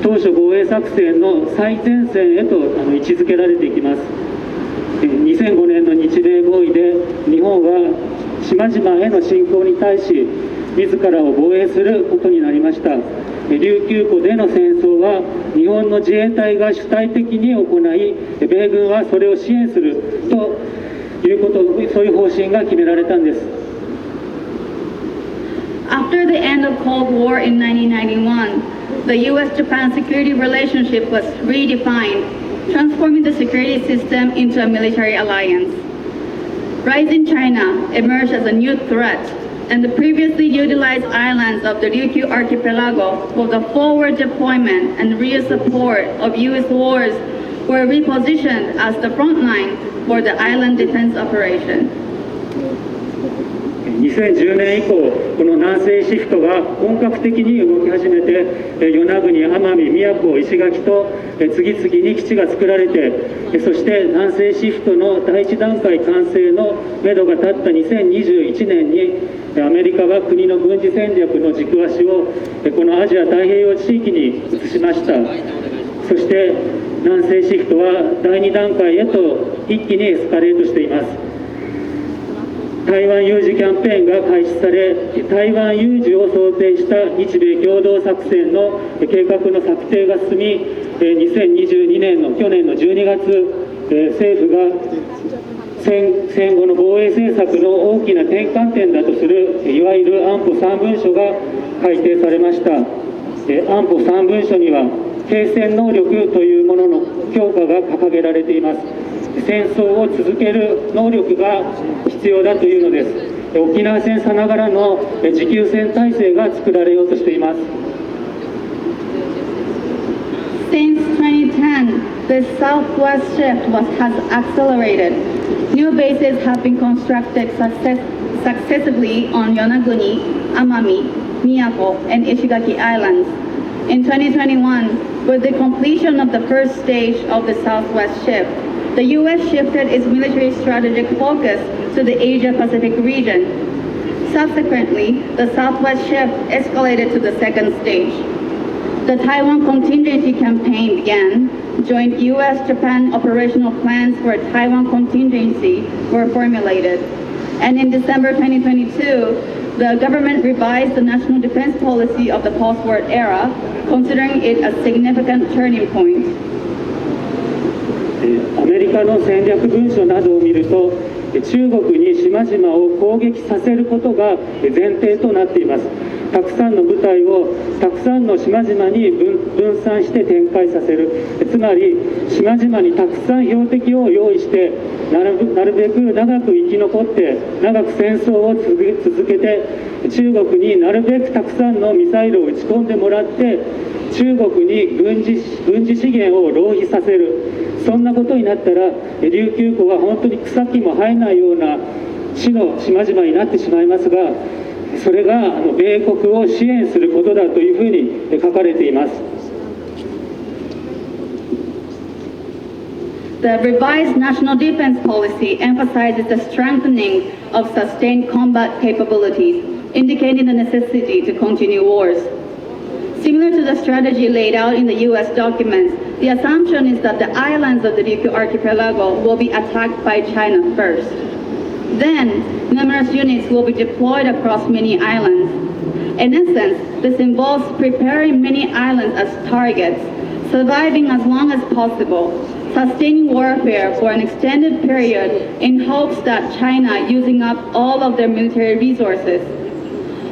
当初防衛作戦の最前線へと位置づけられていきます。2005年の日米合意で日本は島々への侵攻に対し自らを防衛することになりました。琉球湖での戦争は日本の自衛隊が主体的に行い、米軍はそれを支援するということ、そういう方針が決められたんです。After the end of Cold War in 1991, the U.S.-Japan security relationship was redefined, transforming the security system into a military alliance. Rising China emerged as a new threat, and the previously utilized islands of the Ryukyu archipelago for the forward deployment and rear support of U.S. wars were repositioned as the front line for the island defense operation. 2010年以降、この南西シフトが本格的に動き始めて、与那国、奄美、宮古、石垣と次々に基地が作られて、そして南西シフトの第一段階完成のめどが立った2021年に、アメリカは国の軍事戦略の軸足をこのアジア太平洋地域に移しました。そして南西シフトは第2段階へと一気にエスカレートしています。台湾有事キャンペーンが開始され、台湾有事を想定した日米共同作戦の計画の策定が進み、2022年の去年の12月、政府が戦後の防衛政策の大きな転換点だとするいわゆる安保3文書が改定されました。安保3文書には継戦能力というものの強化が掲げられています。戦争を続ける能力が必要だというのです。沖縄戦さながらの持久戦体制が作られようとしています。Since 2010, the southwest shift has accelerated. New bases have been constructed successively on Yonaguni, Amami, Miyako, and Ishigaki Islands. In 2021, with the completion of the first stage of the southwest shift, the U.S. shifted its military strategic focus to the Asia-Pacific region. Subsequently, the Southwest shift escalated to the second stage. The Taiwan contingency campaign began. Joint U.S.-Japan operational plans for a Taiwan contingency were formulated. And in December 2022, the government revised the national defense policy of the post-war era, considering it a significant turning point. アメリカの戦略文書などを見ると、中国に島々を攻撃させることが前提となっています。たくさんの部隊をたくさんの島々に分散して展開させる、つまり島々にたくさん標的を用意して、なるべく長く生き残って長く戦争を続けて、中国になるべくたくさんのミサイルを撃ち込んでもらって、中国に軍事資源を浪費させる。そんなことになったら、琉球湖は本当に草木も生えないような死の島々になってしまいますが、それが米国を支援することだというふうに書かれています。The revised national defense policy emphasizes the strengthening of sustained combat capabilities, indicating the necessity to continue wars. Similar to the strategy laid out in the U.S. documents, the assumption is that the islands of the Ryukyu archipelago will be attacked by China first. Then, numerous units will be deployed across many islands. In essence, this involves preparing many islands as targets, surviving as long as possible, sustaining warfare for an extended period in hopes that China using up all of their military resources.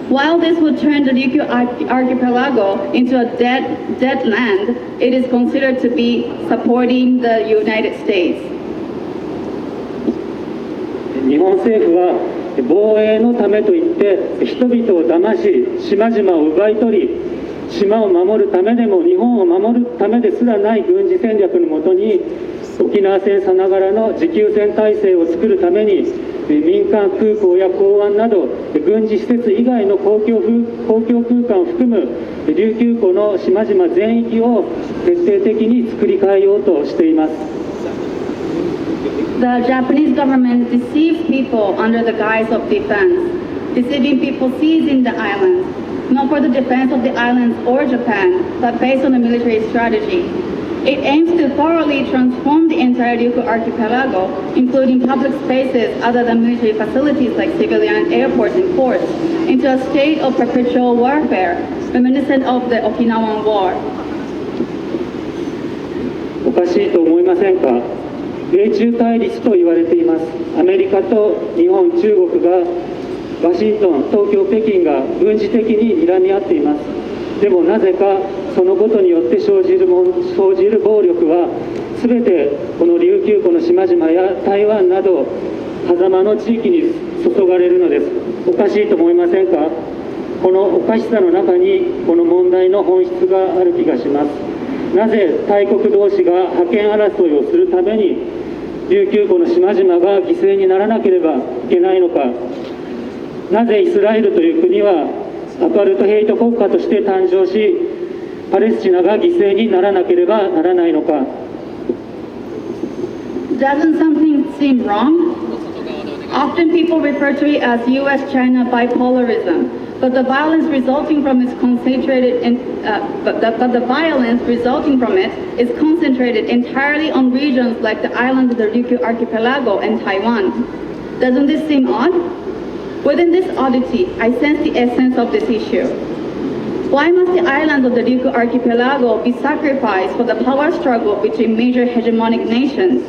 While this would turn the Ryukyu archipelago into a dead land, it is considered to be supporting the United States. 日本政府は防衛のためといって人々を騙し、島々を奪い取り、島を守るためでも日本を守るためですらない軍事戦略のもとに、沖縄戦さながらの持久戦体制を作るために、民間空港や港湾など軍事施設以外の公共空間を含む琉球湖の島々全域を徹底的に作り変えようとしています。The Japanese government deceives people under the guise of defense, deceiving people seizing the islands, not for the defense of the islands or Japan, but based on a military strategy. It aims to thoroughly transform the entire Ryukyu archipelago, including public spaces other than military facilities like civilian airports and ports, into a state of perpetual warfare, reminiscent of the Okinawan War. おかしいと思いませんか。米中対立と言われています。アメリカと日本、中国がワシントン、東京、北京が軍事的に睨み合っています。でもなぜかそのことによって生じる暴力は全てこの琉球湖の島々や台湾など狭間の地域に注がれるのです。おかしいと思いませんか。このおかしさの中にこの問題の本質がある気がします。なぜ大国同士が覇権争いをするために琉球湖の島々が犠牲にならなければいけないのか。なぜイスラエルという国はアパルトヘイト国家として誕生し、パレスチナが犠牲にならなければならないのか。Doesn't something seem wrong? Often people refer to it as U.S.-China bipolarism, but the violence resulting from it is concentrated entirely on regions like the islands of the Ryukyu archipelago and Taiwan. Doesn't this seem odd? Within this oddity, I sense the essence of this issue. Why must the islands of the Ryukyu archipelago be sacrificed for the power struggle between major hegemonic nations?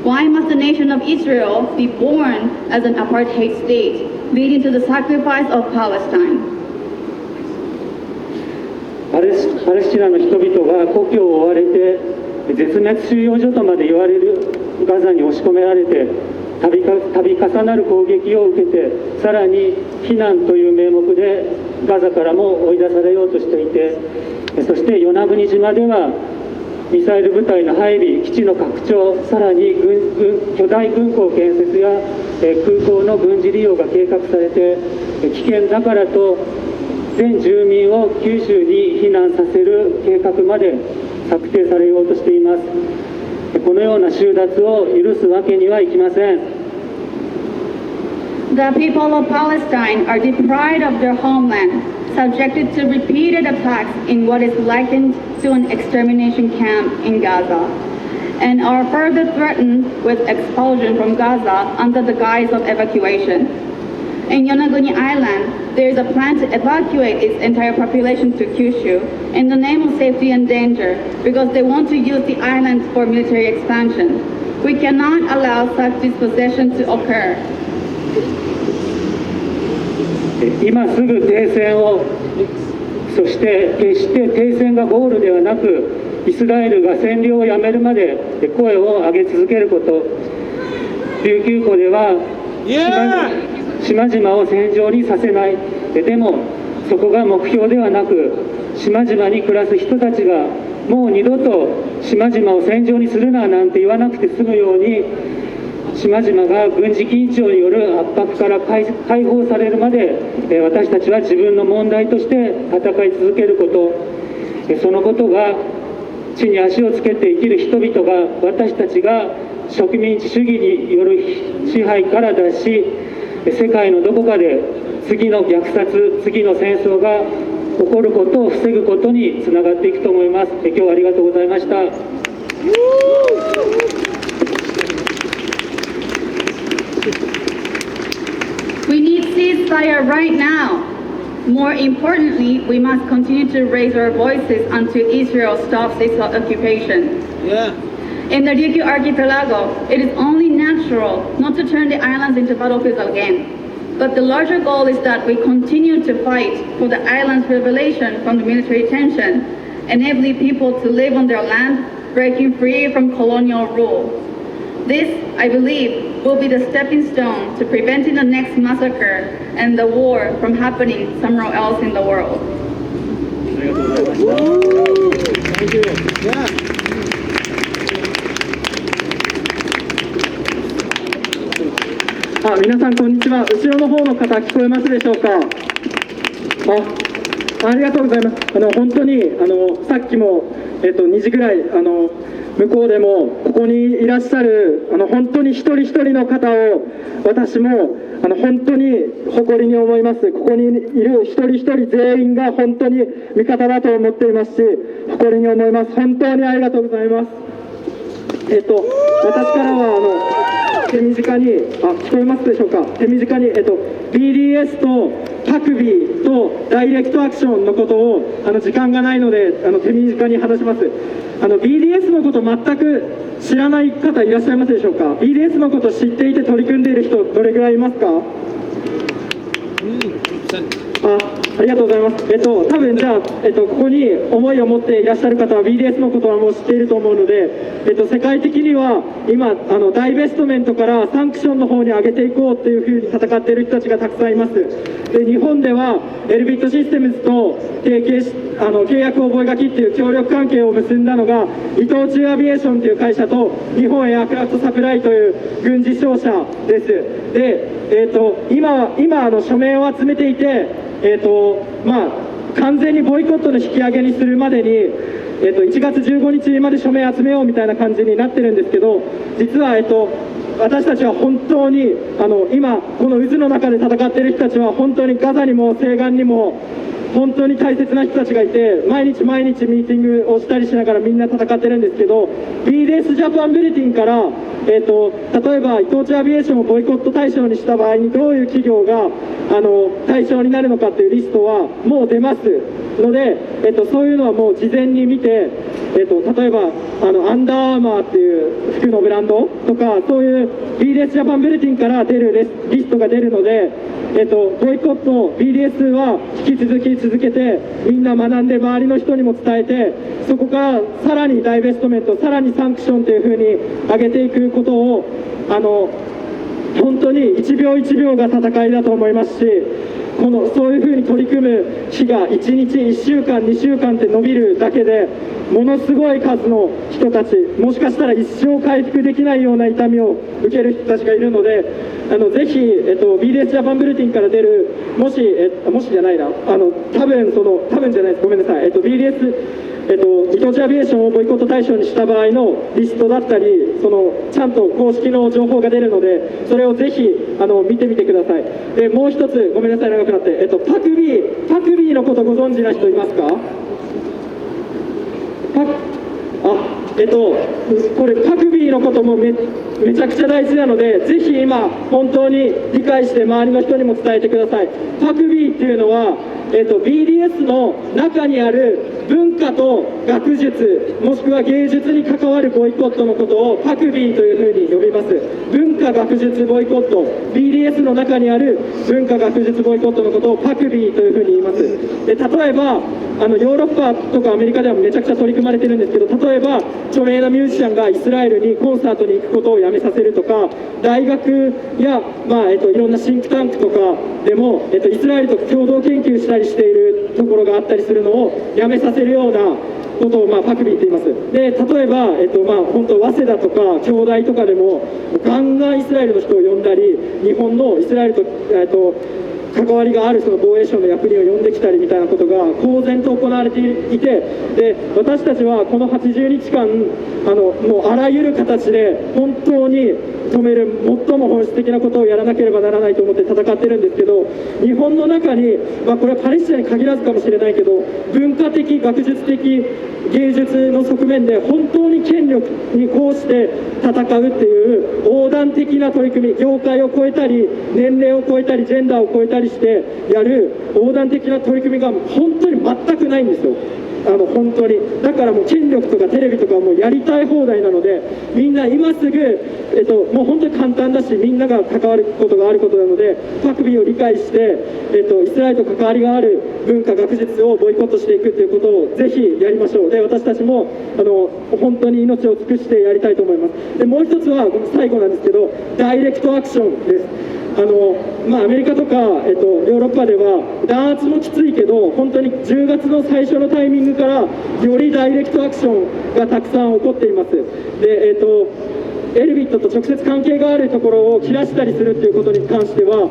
Why must the nation of Israel be born as an apartheid state, leading to the sacrifice of Palestine? パレスチナの人々が故郷を追われて絶滅収容所とまで言われるガザに押し込められて度重なる攻撃を受けて、さらに避難という名目でガザからも追い出されようとしていて、そして与那国島ではミサイル部隊の配備、基地の拡張、さらに巨大軍港建設や空港の軍事利用が計画されて、危険だからと全住民を九州に避難させる計画まで策定されようとしています。このような収奪を許すわけにはいきません。The people of Palestine are deprived of their homeland, subjected to repeated attacks in what is likened to an extermination camp in Gaza, and are further threatened with expulsion from Gaza under the guise of evacuation. In Yonaguni Island, there is a plan to evacuate its entire population to Kyushu in the name of safety and danger because they want to use the island for military expansion. We cannot allow such dispossession to occur. 今すぐ停戦を、そして決して停戦がゴールではなく、イスラエルが占領をやめるまで声を上げ続けること。琉球湖では島々を戦場にさせない。でもそこが目標ではなく、島々に暮らす人たちがもう二度と島々を戦場にするななんて言わなくて済むように、島々が軍事緊張による圧迫から解放されるまで、私たちは自分の問題として戦い続けること、そのことが地に足をつけて生きる人々が、私たちが植民地主義による支配から脱し、世界のどこかで次の虐殺、次の戦争が起こることを防ぐことにつながっていくと思います。今日はありがとうございました。We need ceasefire right now. More importantly, we must continue to raise our voices until Israel stops its occupation. In the Ryukyu archipelago, it is only natural not to turn the islands into battlefields again. But the larger goal is that we continue to fight for the island's revelation from the military tension, enabling people to live on their land, breaking free from colonial rule. This, I believe, will be the stepping stone to preventing the next massacre and the war from happening somewhere else in the world. Thank you. Yeah. 皆さんこんにちは。後ろの方の方聞こえますでしょうか。ありがとうございます。本当にさっきも2時ぐらい向こうでもここにいらっしゃる本当に一人一人の方を私も本当に誇りに思います。ここにいる一人一人全員が本当に味方だと思っていますし、誇りに思います。本当にありがとうございます。私からは手短に聞こえますでしょうか。手短にBDS とパクビーとダイレクトアクションのことを時間がないので手短に話します。BDS のこと全く知らない方いらっしゃいますでしょうか。BDS のこと知っていて取り組んでいる人どれぐらいいますか。ありがとうございます。多分じゃあ、ここに思いを持っていらっしゃる方は BDS のことはもう知っていると思うので、世界的には今ダイベストメントからサンクションの方に上げていこうというふうに戦っている人たちがたくさんいます。で日本ではエルビットシステムズと提携し契約覚書っていう協力関係を結んだのが伊藤忠アビエーションという会社と日本エアクラフトサプライという軍事商社です。で、今署名を集めていて、完全にボイコットの引き上げにするまでに、1月15日まで署名集めようみたいな感じになってるんですけど、実は、私たちは本当に今この渦の中で戦っている人たちは本当にガザにも西岸にも本当に大切な人たちがいて、毎日毎日ミーティングをしたりしながらみんな戦ってるんですけど、 BDS ジャパンブレティンから、例えば伊藤忠アビエーションをボイコット対象にした場合にどういう企業が対象になるのかっていうリストはもう出ますので、そういうのはもう事前に見て、例えばアンダーアーマーっていう服のブランドとか、そういう BDS ジャパンブレティンから出るリストが出るので、ボイコット BDS は引き続き続けて、みんな学んで周りの人にも伝えて、そこからさらにダイベストメント、さらにサンクションというふうに上げていくことを本当に1秒1秒が戦いだと思いますし、そういうふうに取り組む日が1日1週間2週間って伸びるだけでものすごい数の人たち、もしかしたら一生回復できないような痛みを受ける人たちがいるので、ぜひ、BDS ジャパンブルティンから出る、もしじゃないな、多分じゃないです、ごめんなさい、BDS伊藤忠アビエーションをボイコット対象にした場合のリストだったり、ちゃんと公式の情報が出るので、それをぜひ見てみてください。でもう一つ、ごめんなさい長くなって、パクビーのことご存知な人いますか。これパクビーのこともめちゃくちゃ大事なので、ぜひ今本当に理解して周りの人にも伝えてください。パクビーっていうのは、BDS の中にある文化と学術もしくは芸術に関わるボイコットのことをパクビーというふうに呼びます。文化学術ボイコット、 BDS の中にある文化学術ボイコットのことをパクビーというふうに言います。で例えばヨーロッパとかアメリカではめちゃくちゃ取り組まれてるんですけど、例えば著名なミュージシャンがイスラエルにコンサートに行くことをやめさせるとか、大学や、いろんなシンクタンクとかでも、イスラエルと共同研究したりしているところがあったりするのをやめさせるようなことを、パクビーって言います。で例えば、本当早稲田とか京大とかでもガンガンイスラエルの人を呼んだり、日本のイスラエルと関わりがあるその防衛省の役人を呼んできたりみたいなことが公然と行われていて、で私たちはこの80日間もうあらゆる形で本当に止める最も本質的なことをやらなければならないと思って戦ってるんですけど、日本の中に、これはパレスチナに限らずかもしれないけど、文化的学術的芸術の側面で本当に権力にこうして戦うっていう横断的な取り組み、業界を超えたり年齢を超えたりジェンダーを超えたりしてやる横断的な取り組みが本当に全くないんですよ。本当にだからもう権力とかテレビとかもうやりたい放題なので、みんな今すぐ、もう本当に簡単だし、みんなが関わることがあることなので、パクビーを理解して、イスラエルと関わりがある文化学術をボイコットしていくということをぜひやりましょう。で私たちも本当に命を尽くしてやりたいと思います。でもう一つは最後なんですけど、ダイレクトアクションです。アメリカとか、ヨーロッパでは弾圧もきついけど、本当に10月の最初のタイミングからよりダイレクトアクションがたくさん起こっています。でエルビットと直接関係があるところを切らしたりするっていうことに関しては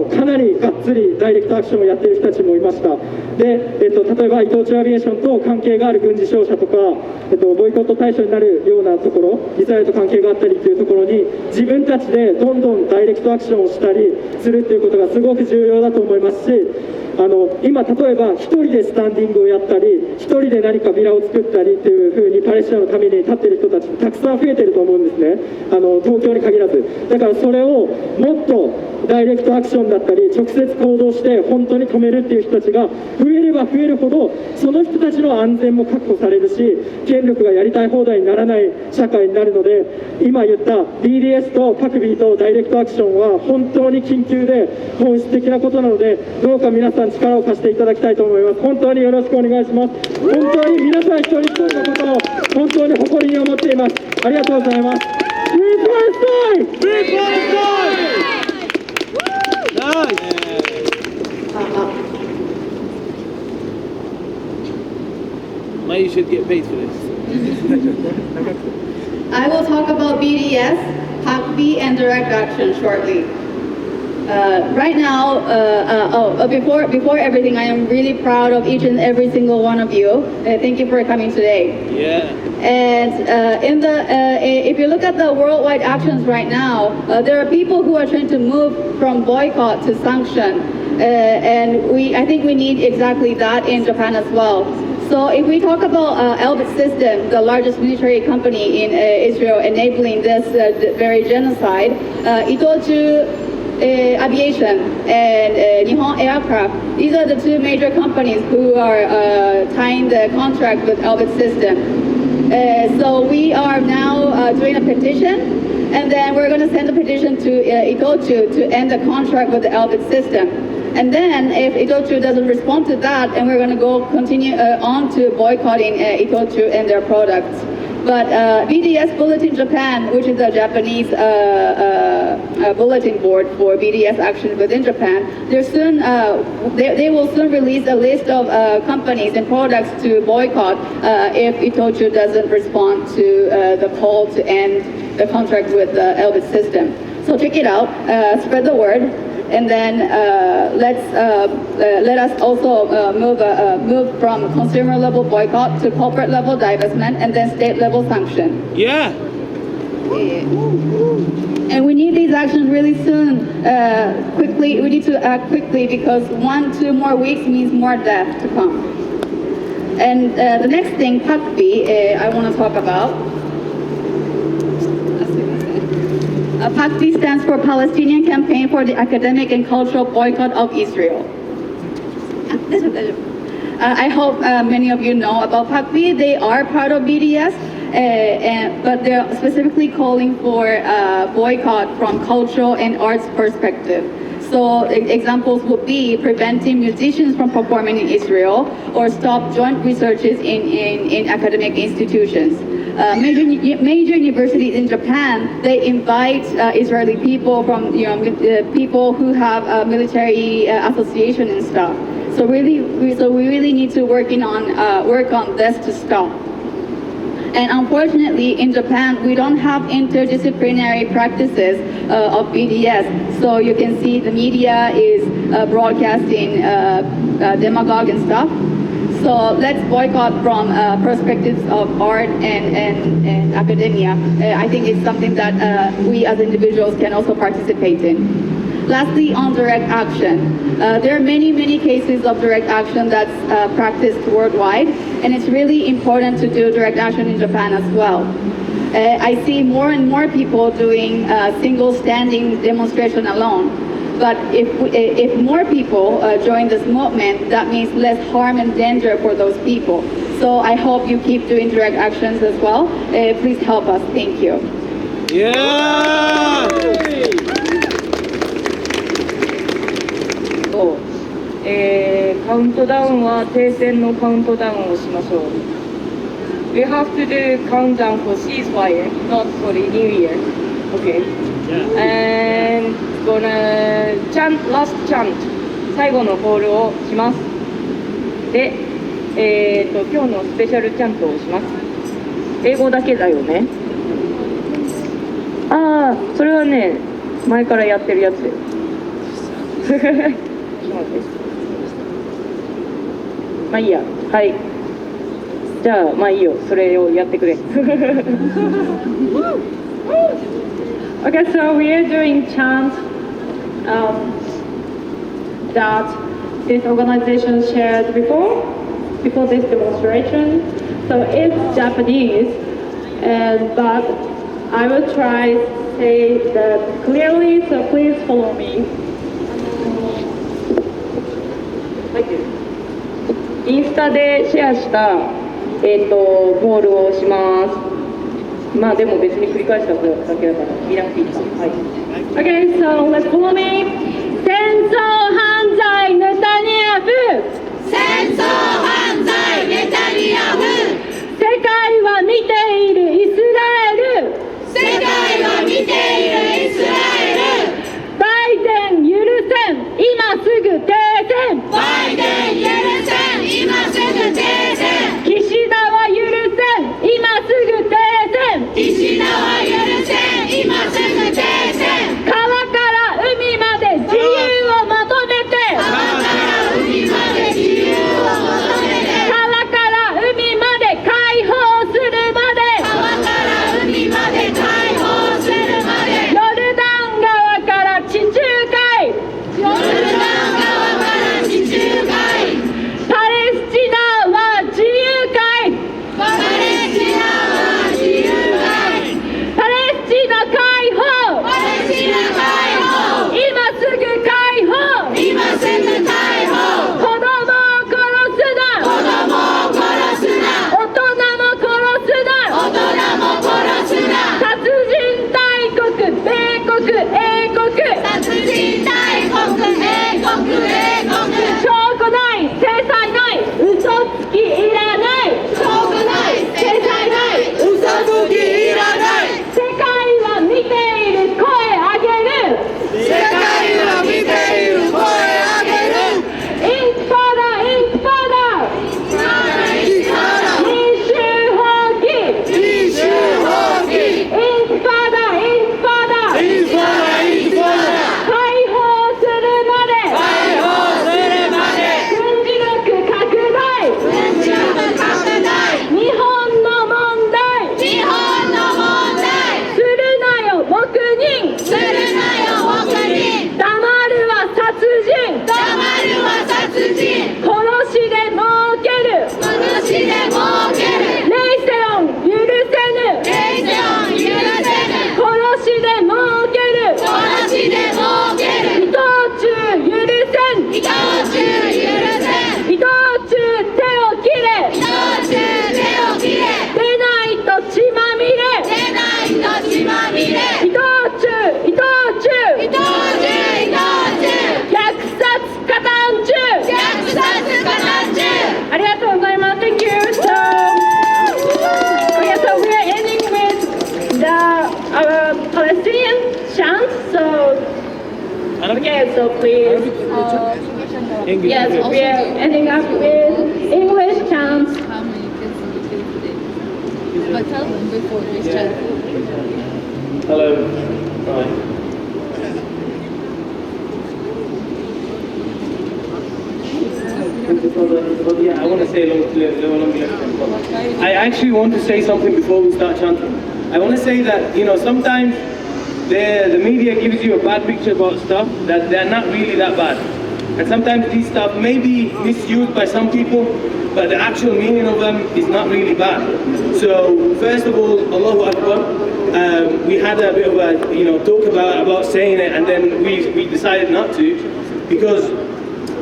かなりがっつりダイレクトアクションをやっている人たちもいました。で、例えば伊藤忠アビエーションと関係がある軍事商社とか、ボイコット対象になるようなところ、イスラエルと関係があったりというところに自分たちでどんどんダイレクトアクションをしたりするということがすごく重要だと思いますし、今例えば一人でスタンディングをやったり一人で何かビラを作ったりっていうふうにパレスチナのために立っている人たちたくさん増えていると思うんですね。東京に限らず。だからそれをもっとダイレクトアクションだったり直接行動して本当に止めるっていう人たちが増えれば増えるほどその人たちの安全も確保されるし、権力がやりたい放題にならない社会になるので、今言った BDS とパクビーとダイレクトアクションは本当に緊急で本質的なことなので、どうか皆さん力を貸していただきたいと思います。本当によろしくお願いします。本当に皆さん一人一人のことを本当に誇りに思っています。ありがとうございます。You should get paid for this. I will talk about BDS, PACB, and direct action shortly. Right now, before everything, I am really proud of each and every single one of you. Thank you for coming today. Yeah. And if you look at the worldwide actions right now, there are people who are trying to move from boycott to sanction, and I think we need exactly that in Japan as well. So if we talk about Elbit System, the largest military company in Israel enabling this very genocide, Itochu Aviation and Nihon Aircraft, these are the two major companies who are tying the contract with Elbit System. So we are now doing a petition, and then we're going to send a petition to Itochu to end the contract with the Elbit System. And then if Itochu doesn't respond to that, and we're going to continue on to boycotting Itochu and their products. But BDS Bulletin Japan, which is a Japanese bulletin board for BDS action within Japan, they will soon release a list of companies and products to boycott if Itochu doesn't respond to the call to end the contract with the Elbit System. So check it out, spread the word. And then let us also move from consumer level boycott to corporate level divestment and then state level sanction. Yeah. And we need these actions really soon, quickly. We need to act quickly because 1-2 more weeks means more death to come. And the next thing, PACB, I want to talk about. PACB stands for Palestinian Campaign for the Academic and Cultural Boycott of Israel. I hope many of you know about PACB. They are part of BDS, but they're specifically calling for boycott from cultural and arts perspective. So examples would be preventing musicians from performing in Israel or stop joint researches in academic institutions. Major universities in Japan, they invite Israeli people from people who have military association and stuff. So we really need to work on this to stop. And unfortunately, in Japan, we don't have interdisciplinary practices of BDS. So you can see the media is broadcasting demagogue and stuff. So let's boycott from perspectives of art and academia. I think it's something that we as individuals can also participate in. Lastly, on direct action. There are many cases of direct action that's practiced worldwide, and it's really important to do direct action in Japan as well. I see more and more people doing single standing demonstration alone. But if more people join this movement, that means less harm and danger for those people. So I hope you keep doing direct actions as well. Please help us. Thank you. Yeah! カウントダウンは停戦のカウントダウンをしましょう。We have to do countdown for ceasefire, not for the new year. Okay. And gonna chant last chant 最後のコールをします。で、今日のスペシャルチャントをします。英語だけだよね。ああ、それはね、前からやってるやつ。ちょっと待って。まあいいや、はい。じゃあ、まあいいよ、それをやってくれ。Okay, so we are doing chant that this organization shared before this demonstration. So it's Japanese, but I will try to say that clearly, so please follow me. インスタでシェアした、コールをします。まあでも別に繰り返しただけだから見なくていいか。はい。Okay, so let's follow me. 戦争犯罪ネタニヤフ。戦争犯罪ネタニヤフ。世界は見ているイスラエル。世界は見ているイスラエル。バイデン許せん今すぐ停戦。バイデン許せん今すぐ停戦。岸田は許せん今すぐ停戦。岸田は許せん今すぐ停戦。川から海まで自由を求めて。川から海まで自由を求めて。川から海まで解放するまで。川から海まで解放するまで。ヨルダン川から地中海。ヨルダン川から地中海。パレスチナは自由海。パレスチナは自由海。パレスチナ解放。パレスチナ解放。今すぐ解放。今すぐ解放。子供を殺すな。子供を殺すな。大人も殺すな。大人も殺すな。殺人大国米国英国。殺人大国英国英国。証拠ない制裁ない嘘つきいらない。証拠ない制裁ない嘘つきいらない。世界は見ている声上げる。世界は見ている声上げる。インファダインファダ。インファダ民衆蜂起。民衆蜂起。インファダインファダ。インファダインファダ。解放するまで。解放するまで。軍事力拡大。軍事力拡大。日本の問題。日本の問題。するなよ黙認。するなよ黙認。黙るは殺人。黙るは殺人。殺しで儲ける。殺しで儲ける。レイセオン許せぬ。レイセオン許せぬ。殺しで儲ける。殺しで儲ける。伊藤忠許せん。伊藤忠許せん。伊藤忠手を切れ。伊藤忠手を切れ。出ないと血まみれ。出ないと血まみれ。伊藤忠伊藤忠伊藤忠伊藤忠。虐殺加担中。虐殺加担中。ありがとうございます。Thank you. So, okay, so we are ending with the Palestinian chant. So, okay, so please. Yes, we are ending up with English chants. But tell them before we start. Hello. Hi. Yeah, I want to say I actually want to say something before we start chanting. I want to say that, sometimes the media gives you a bad picture about stuff that they're not really that bad. And sometimes these stuff may be misused by some people, but the actual meaning of them is not really bad. So, first of all, Allahu Akbar. We had a bit of a talk about saying it, and then we decided not to, because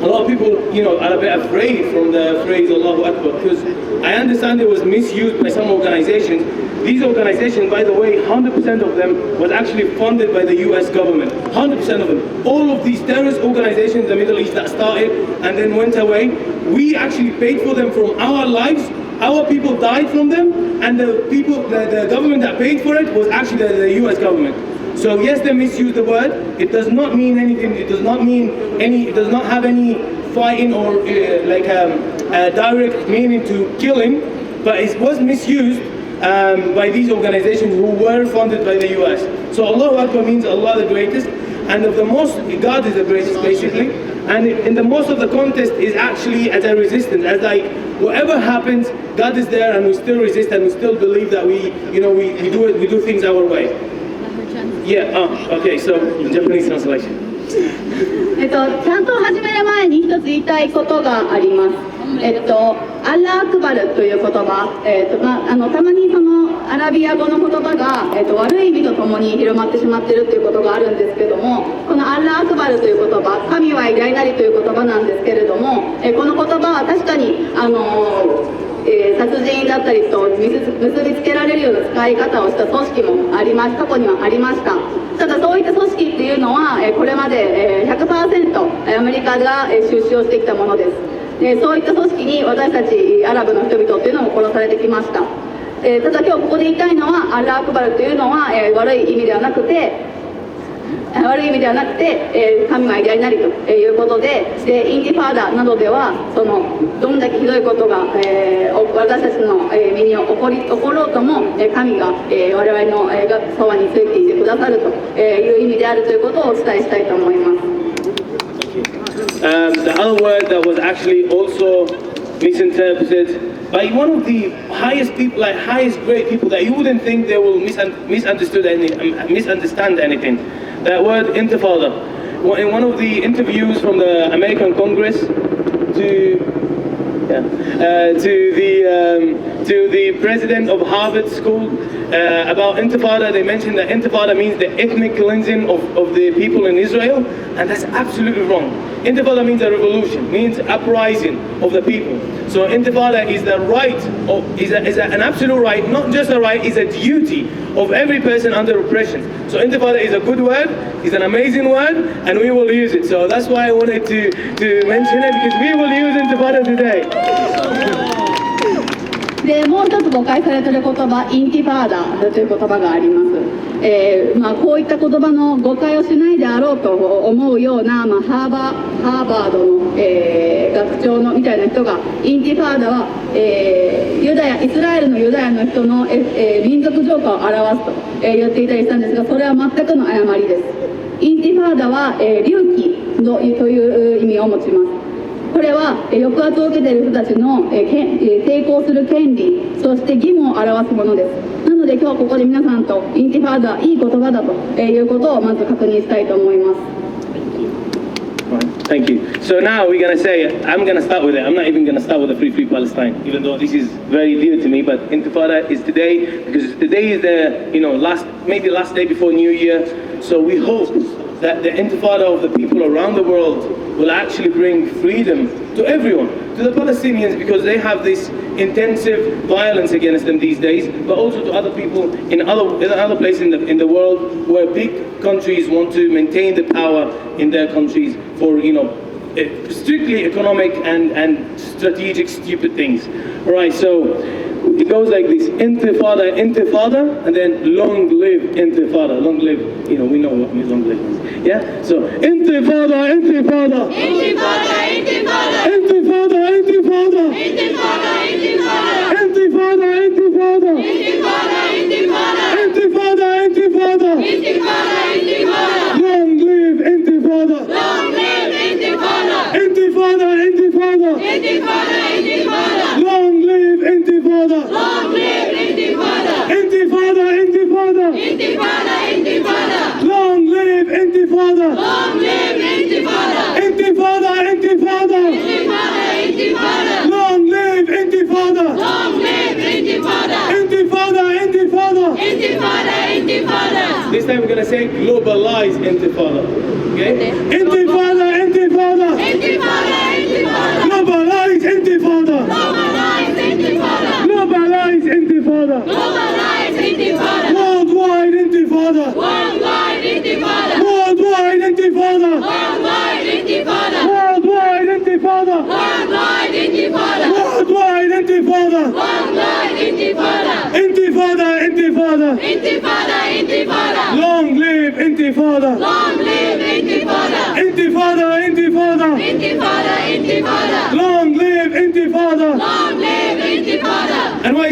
a lot of people are a bit afraid from the phrase Allahu Akbar, because I understand it was misused by some organizations. These organizations, by the way, 100% of them was actually funded by the US government. 100% of them. All of these terrorist organizations in the Middle East that started and then went away, we actually paid for them from our lives. Our people died from them, and the government that paid for it was actually the US government. So yes, they misuse the word. It does not mean anything. It does not mean any. It does not have any fighting or direct meaning to killing. But it was misused by these organizations who were funded by the US. So Allahu Akbar means Allah the greatest, and of the most, God is the greatest basically, and in the most of the contest is actually as a resistance, as like whatever happens, God is there and we still resist and we still believe that we do things our way. Yeah, okay, so Japanese translation. ちゃんと始める前に一つ言いたいことがあります。アッラーアクバルという言葉、たまにそのアラビア語の言葉が、悪い意味とともに広まってしまっているということがあるんですけども、このアッラーアクバルという言葉、神は偉大なりという言葉なんですけれども、この言葉は確かに殺人だったりと結びつけられるような使い方をした組織もあります。過去にはありました。ただそういった組織っていうのはこれまで 100% アメリカが出資をしてきたものです。そういった組織に私たちアラブの人々っていうのも殺されてきました。ただ今日ここで言いたいのは、アッラーアクバルというのは悪い意味ではなくて、神は偉大なりということで、インティファーダなどではどんだけひどいことが、私たちの身に起ころうとも、神が、我々のそばについていてくださるという意味であるということをお伝えしたいと思います。The other word that was actually also misinterpreted by one of the highest people, like highest grade people that you wouldn't think they will misunderstand anything. That word Infifada. In one of the interviews from the American Congress to the president of Harvard School about Intifada, they mentioned that Intifada means the ethnic cleansing of the people in Israel, and that's absolutely wrong. Intifada means a revolution, means uprising of the people. So Intifada is the right, is an absolute right, not just a right, it's a duty of every person under oppression. So Intifada is a good word, it's an amazing word, and we will use it. So that's why I wanted to mention it, because we will use Intifada today. でもう一つ誤解されている言葉、インティファーダという言葉があります。こういった言葉の誤解をしないであろうと思うような、ハーバードの、学長のみたいな人が、インティファーダは、イスラエルのユダヤの人の、民族浄化を表すと、言っていたりしたんですが、それは全くの誤りです。インティファーダは、隆起という意味を持ちます。これは抑圧を受けている人たちの抵抗する権利、そして義務を表すものです。なので今日ここで皆さんとインティファーダ、いい言葉だということをまず確認したいと思います。Thank you. So now we're going to say, I'm going to start with it. I'm not even going to start with the Free Palestine, even though this is very dear to me. But Intifada is today, because today is the, maybe last day before New Year. So we hope that the Intifada of the people around the world will actually bring freedom to everyone, to the Palestinians, because they have this intensive violence against them these days, but also to other people in other places in the world where big countries want to maintain the power in their countries for strictly economic and strategic stupid things. All right, so it goes like this: Intifada, Intifada, and then long live Intifada. Long live, we know what means long live means. Yeah? So Intifada, Intifada. Intifada, Intifada. Intifada, Intifada. Intifada, Intifada. Intifada, Intifada. Intifada, Intifada. Intifada, Intifada. Intifada, Intifada. Long live Intifada. Long live Intifada. Intifada, Intifada. Intifada, Intifada. Long live Intifada. Long live Intifada. Intifada, Intifada. Intifada, Intifada. Long live Intifada. Long live Intifada. Intifada, Intifada. Intifada, Intifada. Long live Intifada. Long live Intifada. Intifada, Intifada. Intifada, Intifada. This time we're going to say globalize Intifada. Okay? Intifada, Intifada. Intifada, Intifada. Globalize Intifada. Globalize Intifada. Globalize Intifada. Globalize Intifada. Worldwide Intifada. Worldwide Intifada. Worldwide Intifada. Worldwide Intifada. Worldwide Intifada. Worldwide Intifada. Worldwide Intifada. Worldwide Intifada. Intifada, Intifada. Intifada, Intifada. Long live Intifada. Long live Intifada. Intifada, Intifada. Intifada, Intifada. Long live Intifada. Long live Intifada. And why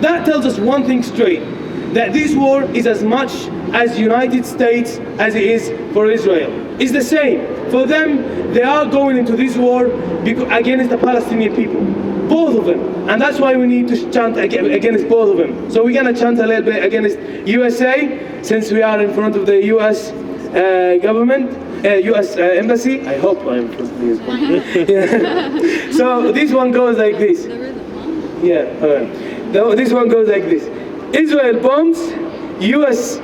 That tells us one thing straight, that this war is as much as United States as it is for Israel. It's the same. For them, they are going into this war against the Palestinian people. Both of them. And that's why we need to chant against both of them. So we're going to chant a little bit against USA, since we are in front of the US government, US embassy. I hope I'm supposed to be as well. Yeah. So this one goes like this. Yeah, alright. This one goes like this. Israel bombs, USA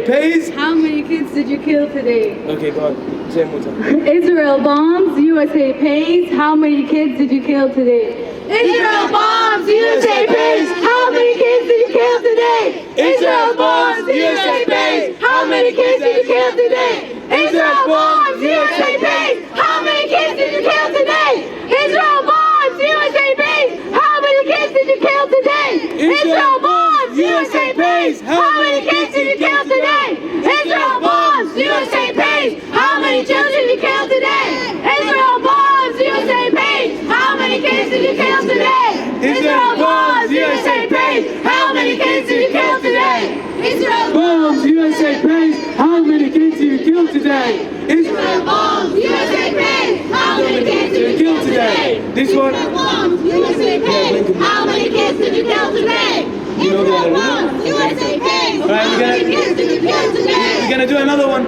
pays. How many kids did you kill today? Okay, go on. Say one more time. Israel bombs, USA pays. How many kids did you kill today? Israel bombs, USA pays. How many kids did you kill today? Israel bombs, USA pays. How many kids did you kill today? Israel bombs, USA pays. How many kids did you kill today? Israel bombs, USA pays. How many kids did you kill today? Israel bombs, USA pays. How many kids did you kill today? Israel bombs, USA pays. How many children did you kill today? Israel bombs, USA pays. How many kids did you kill today? Israel bombs, USA pays. How many kids did you kill today? Israel bombs, USA pays. How many kids did you kill today? Israel bombs, USA pays. How many kids did you kill today? This one. Israel bombs, USA pays. How many kids did you kill today? Israel bombs, USA pays. How many kids did you kill today? We're gonna do another one.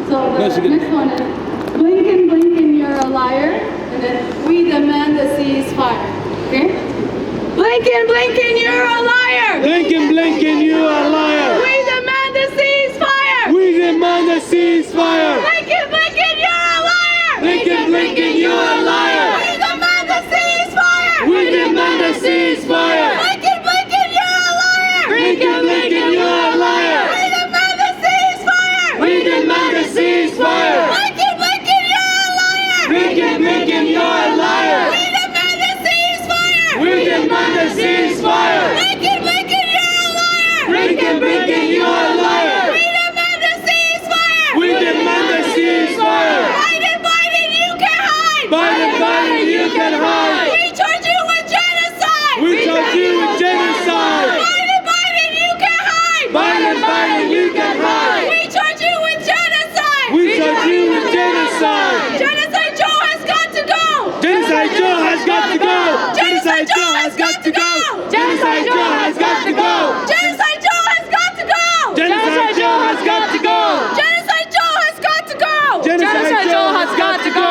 So the next one is Blinken, Blinken, you're a liar. And then we demand a ceasefire. Okay? Blinken, Blinken, you're a liar. Blinken, Blinken, you are a liar. We demand a ceasefire. We demand a ceasefire. Blinken, Blinken, you're a liar. Blinken, Blinken, you are a liar. We demand a ceasefire. We demand a ceasefire. Blinken, Blinken, you're a liar. Blinken, Blinken, you are a liar. We demand a ceasefire. We demand a ceasefire. Blinken, Blinken, you're a liar. Blinken, Blinken, you are a liar. We demand a ceasefire. We demand a ceasefire. Blinken, Blinken, you're a liar. Blinken, Blinken, you are a liar. We demand a ceasefire. We demand a ceasefire. Biden, Biden, you can hide. Biden, Biden, you can hide. We charge you with genocide. We charge you with genocide. Biden, Biden, you can hide. Biden, Biden, you can hide. We charge you with genocide. We charge you with genocide. Genocide Joe has got to go. Genocide Joe has got to go. Genocide Joe has got to go. Genocide Joe has got to go. Genocide Joe has got to go. Genocide Joe has got to go. Genocide Joe has got to go. Genocide Joe has got to go.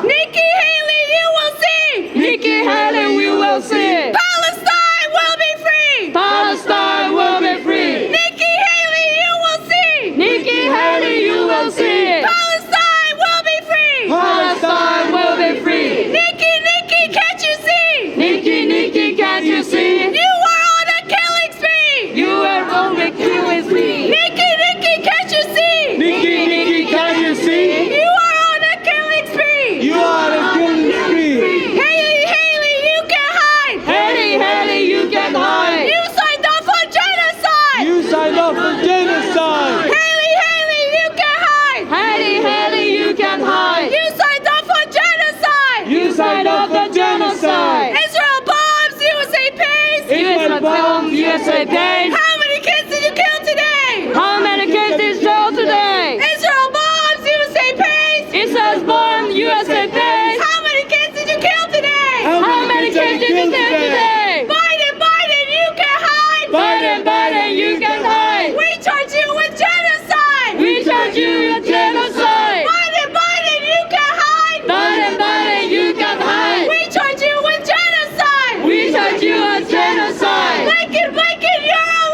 Nikki Haley, you will see. Nikki Haley, we will see. Palestine will be free. Palestine will be free. Nikki Haley, you will see. Nikki Haley, you will see. Palestine will be free. Palestine will be free. Nikki, Nikki, can't you see? Nikki, Nikki, can't you see? You are on a killing spree. You are on the killing spree. Nikki, Nikki, can't you see? Nikki, Nikki, can you see? You are on a killing spree. You are a killing spree. Haley, Haley, you can hide. Haley, Haley, you can hide. You signed up for genocide. You signed up for genocide. Haley, Haley, you can hide. Haley, Haley, you can hide. You signed up for genocide. You signed up for genocide. Israel bombs, USA pays. Israel bombs, USA pays. How many kids did you kill today? How many kids did you kill today? Israel bombs, USA pays. Israel bombs, USA pays. How many kids did you kill today? How many kids did you kill today? Biden, Biden, you can hide. Biden, Biden, you can hide. We charge you with genocide. We charge you with genocide. Biden, Biden, you can hide. Biden, Biden, you can hide. We charge you with genocide. We charge you with genocide. Blinken, Blinken, you're a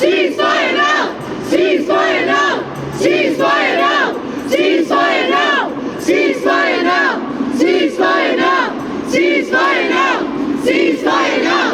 Ceasefire now! Ceasefire now! Ceasefire now! Ceasefire now! Ceasefire now! Ceasefire now! Ceasefire now! Ceasefire now!